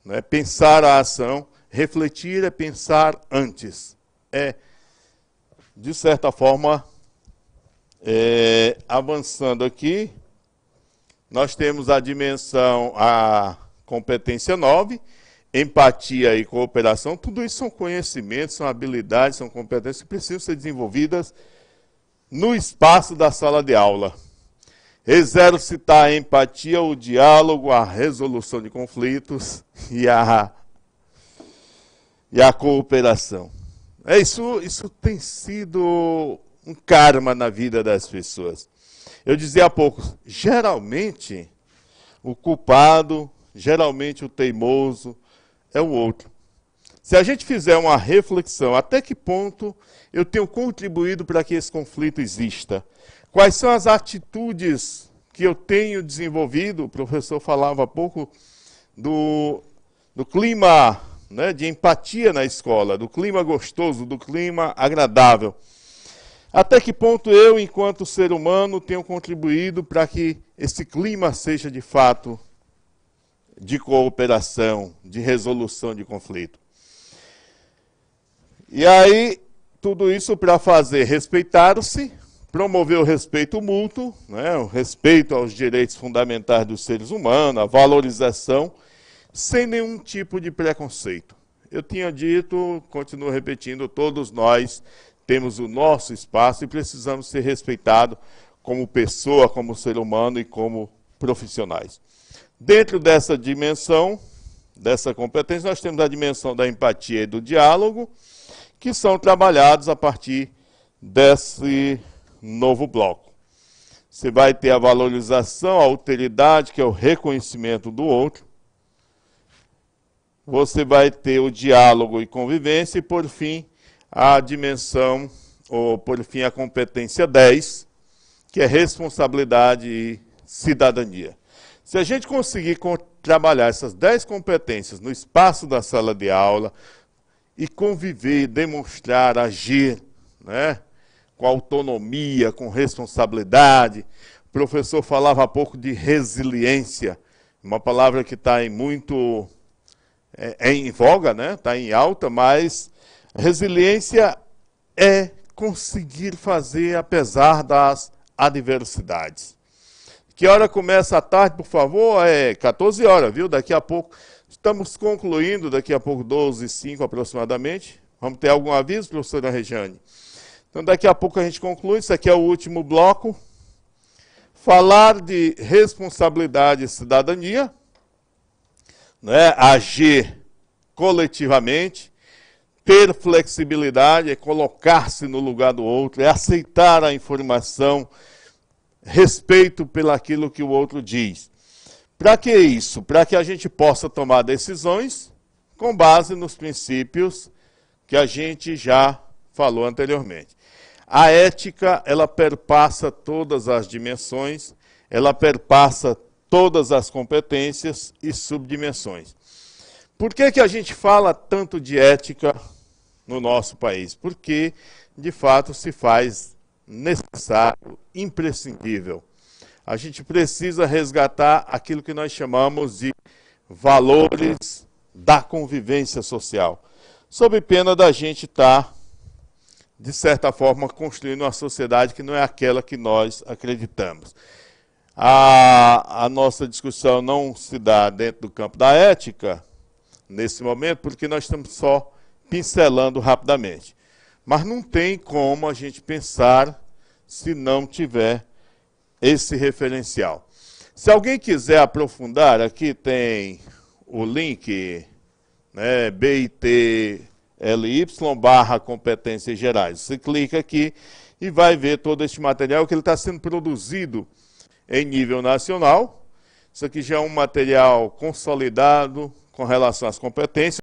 Né? Pensar a ação, refletir é pensar antes. É, de certa forma, avançando aqui, nós temos a dimensão, a competência 9, empatia e cooperação. Tudo isso são conhecimentos, são habilidades, são competências que precisam ser desenvolvidas no espaço da sala de aula. Exercitar a empatia, o diálogo, a resolução de conflitos e a cooperação. Isso tem sido um karma na vida das pessoas. Eu dizia há pouco, geralmente o culpado, geralmente o teimoso é o outro. Se a gente fizer uma reflexão, até que ponto eu tenho contribuído para que esse conflito exista? Quais são as atitudes que eu tenho desenvolvido? O professor falava há pouco do clima, né, de empatia na escola, do clima gostoso, do clima agradável. Até que ponto eu, enquanto ser humano, tenho contribuído para que esse clima seja de fato de cooperação, de resolução de conflito? E aí, tudo isso para fazer respeitar-se, promover o respeito mútuo, né, o respeito aos direitos fundamentais dos seres humanos, a valorização, sem nenhum tipo de preconceito. Eu tinha dito, continuo repetindo, todos nós temos o nosso espaço e precisamos ser respeitados como pessoa, como ser humano e como profissionais. Dentro dessa dimensão, dessa competência, nós temos a dimensão da empatia e do diálogo, que são trabalhados a partir desse novo bloco. Você vai ter a valorização, a alteridade, que é o reconhecimento do outro. Você vai ter o diálogo e convivência, e por fim, a dimensão, ou por fim, a competência 10, que é responsabilidade e cidadania. Se a gente conseguir trabalhar essas 10 competências no espaço da sala de aula, e conviver, demonstrar, agir, né, com autonomia, com responsabilidade. O professor falava há pouco de resiliência, uma palavra que está em voga, né, está em alta, mas resiliência é conseguir fazer apesar das adversidades. Que hora começa a tarde, por favor? É 14 horas, viu? Daqui a pouco... Estamos concluindo, daqui a pouco, 12h05 aproximadamente. Vamos ter algum aviso, professora Regiane? Então, daqui a pouco a gente conclui. Isso aqui é o último bloco. Falar de responsabilidade e cidadania, né? Agir coletivamente, ter flexibilidade é colocar-se no lugar do outro, é aceitar a informação, respeito pelaquilo que o outro diz. Para que isso? Para que a gente possa tomar decisões com base nos princípios que a gente já falou anteriormente. A ética, ela perpassa todas as dimensões, ela perpassa todas as competências e subdimensões. Por que a gente fala tanto de ética no nosso país? Porque, de fato, se faz necessário, imprescindível. A gente precisa resgatar aquilo que nós chamamos de valores da convivência social, sob pena da gente estar, de certa forma, construindo uma sociedade que não é aquela que nós acreditamos. A nossa discussão não se dá dentro do campo da ética, nesse momento, porque nós estamos só pincelando rapidamente. Mas não tem como a gente pensar se não tiver esse referencial. Se alguém quiser aprofundar, aqui tem o link, né, bit.ly/competências gerais. Você clica aqui e vai ver todo este material que ele está sendo produzido em nível nacional. Isso aqui já é um material consolidado com relação às competências.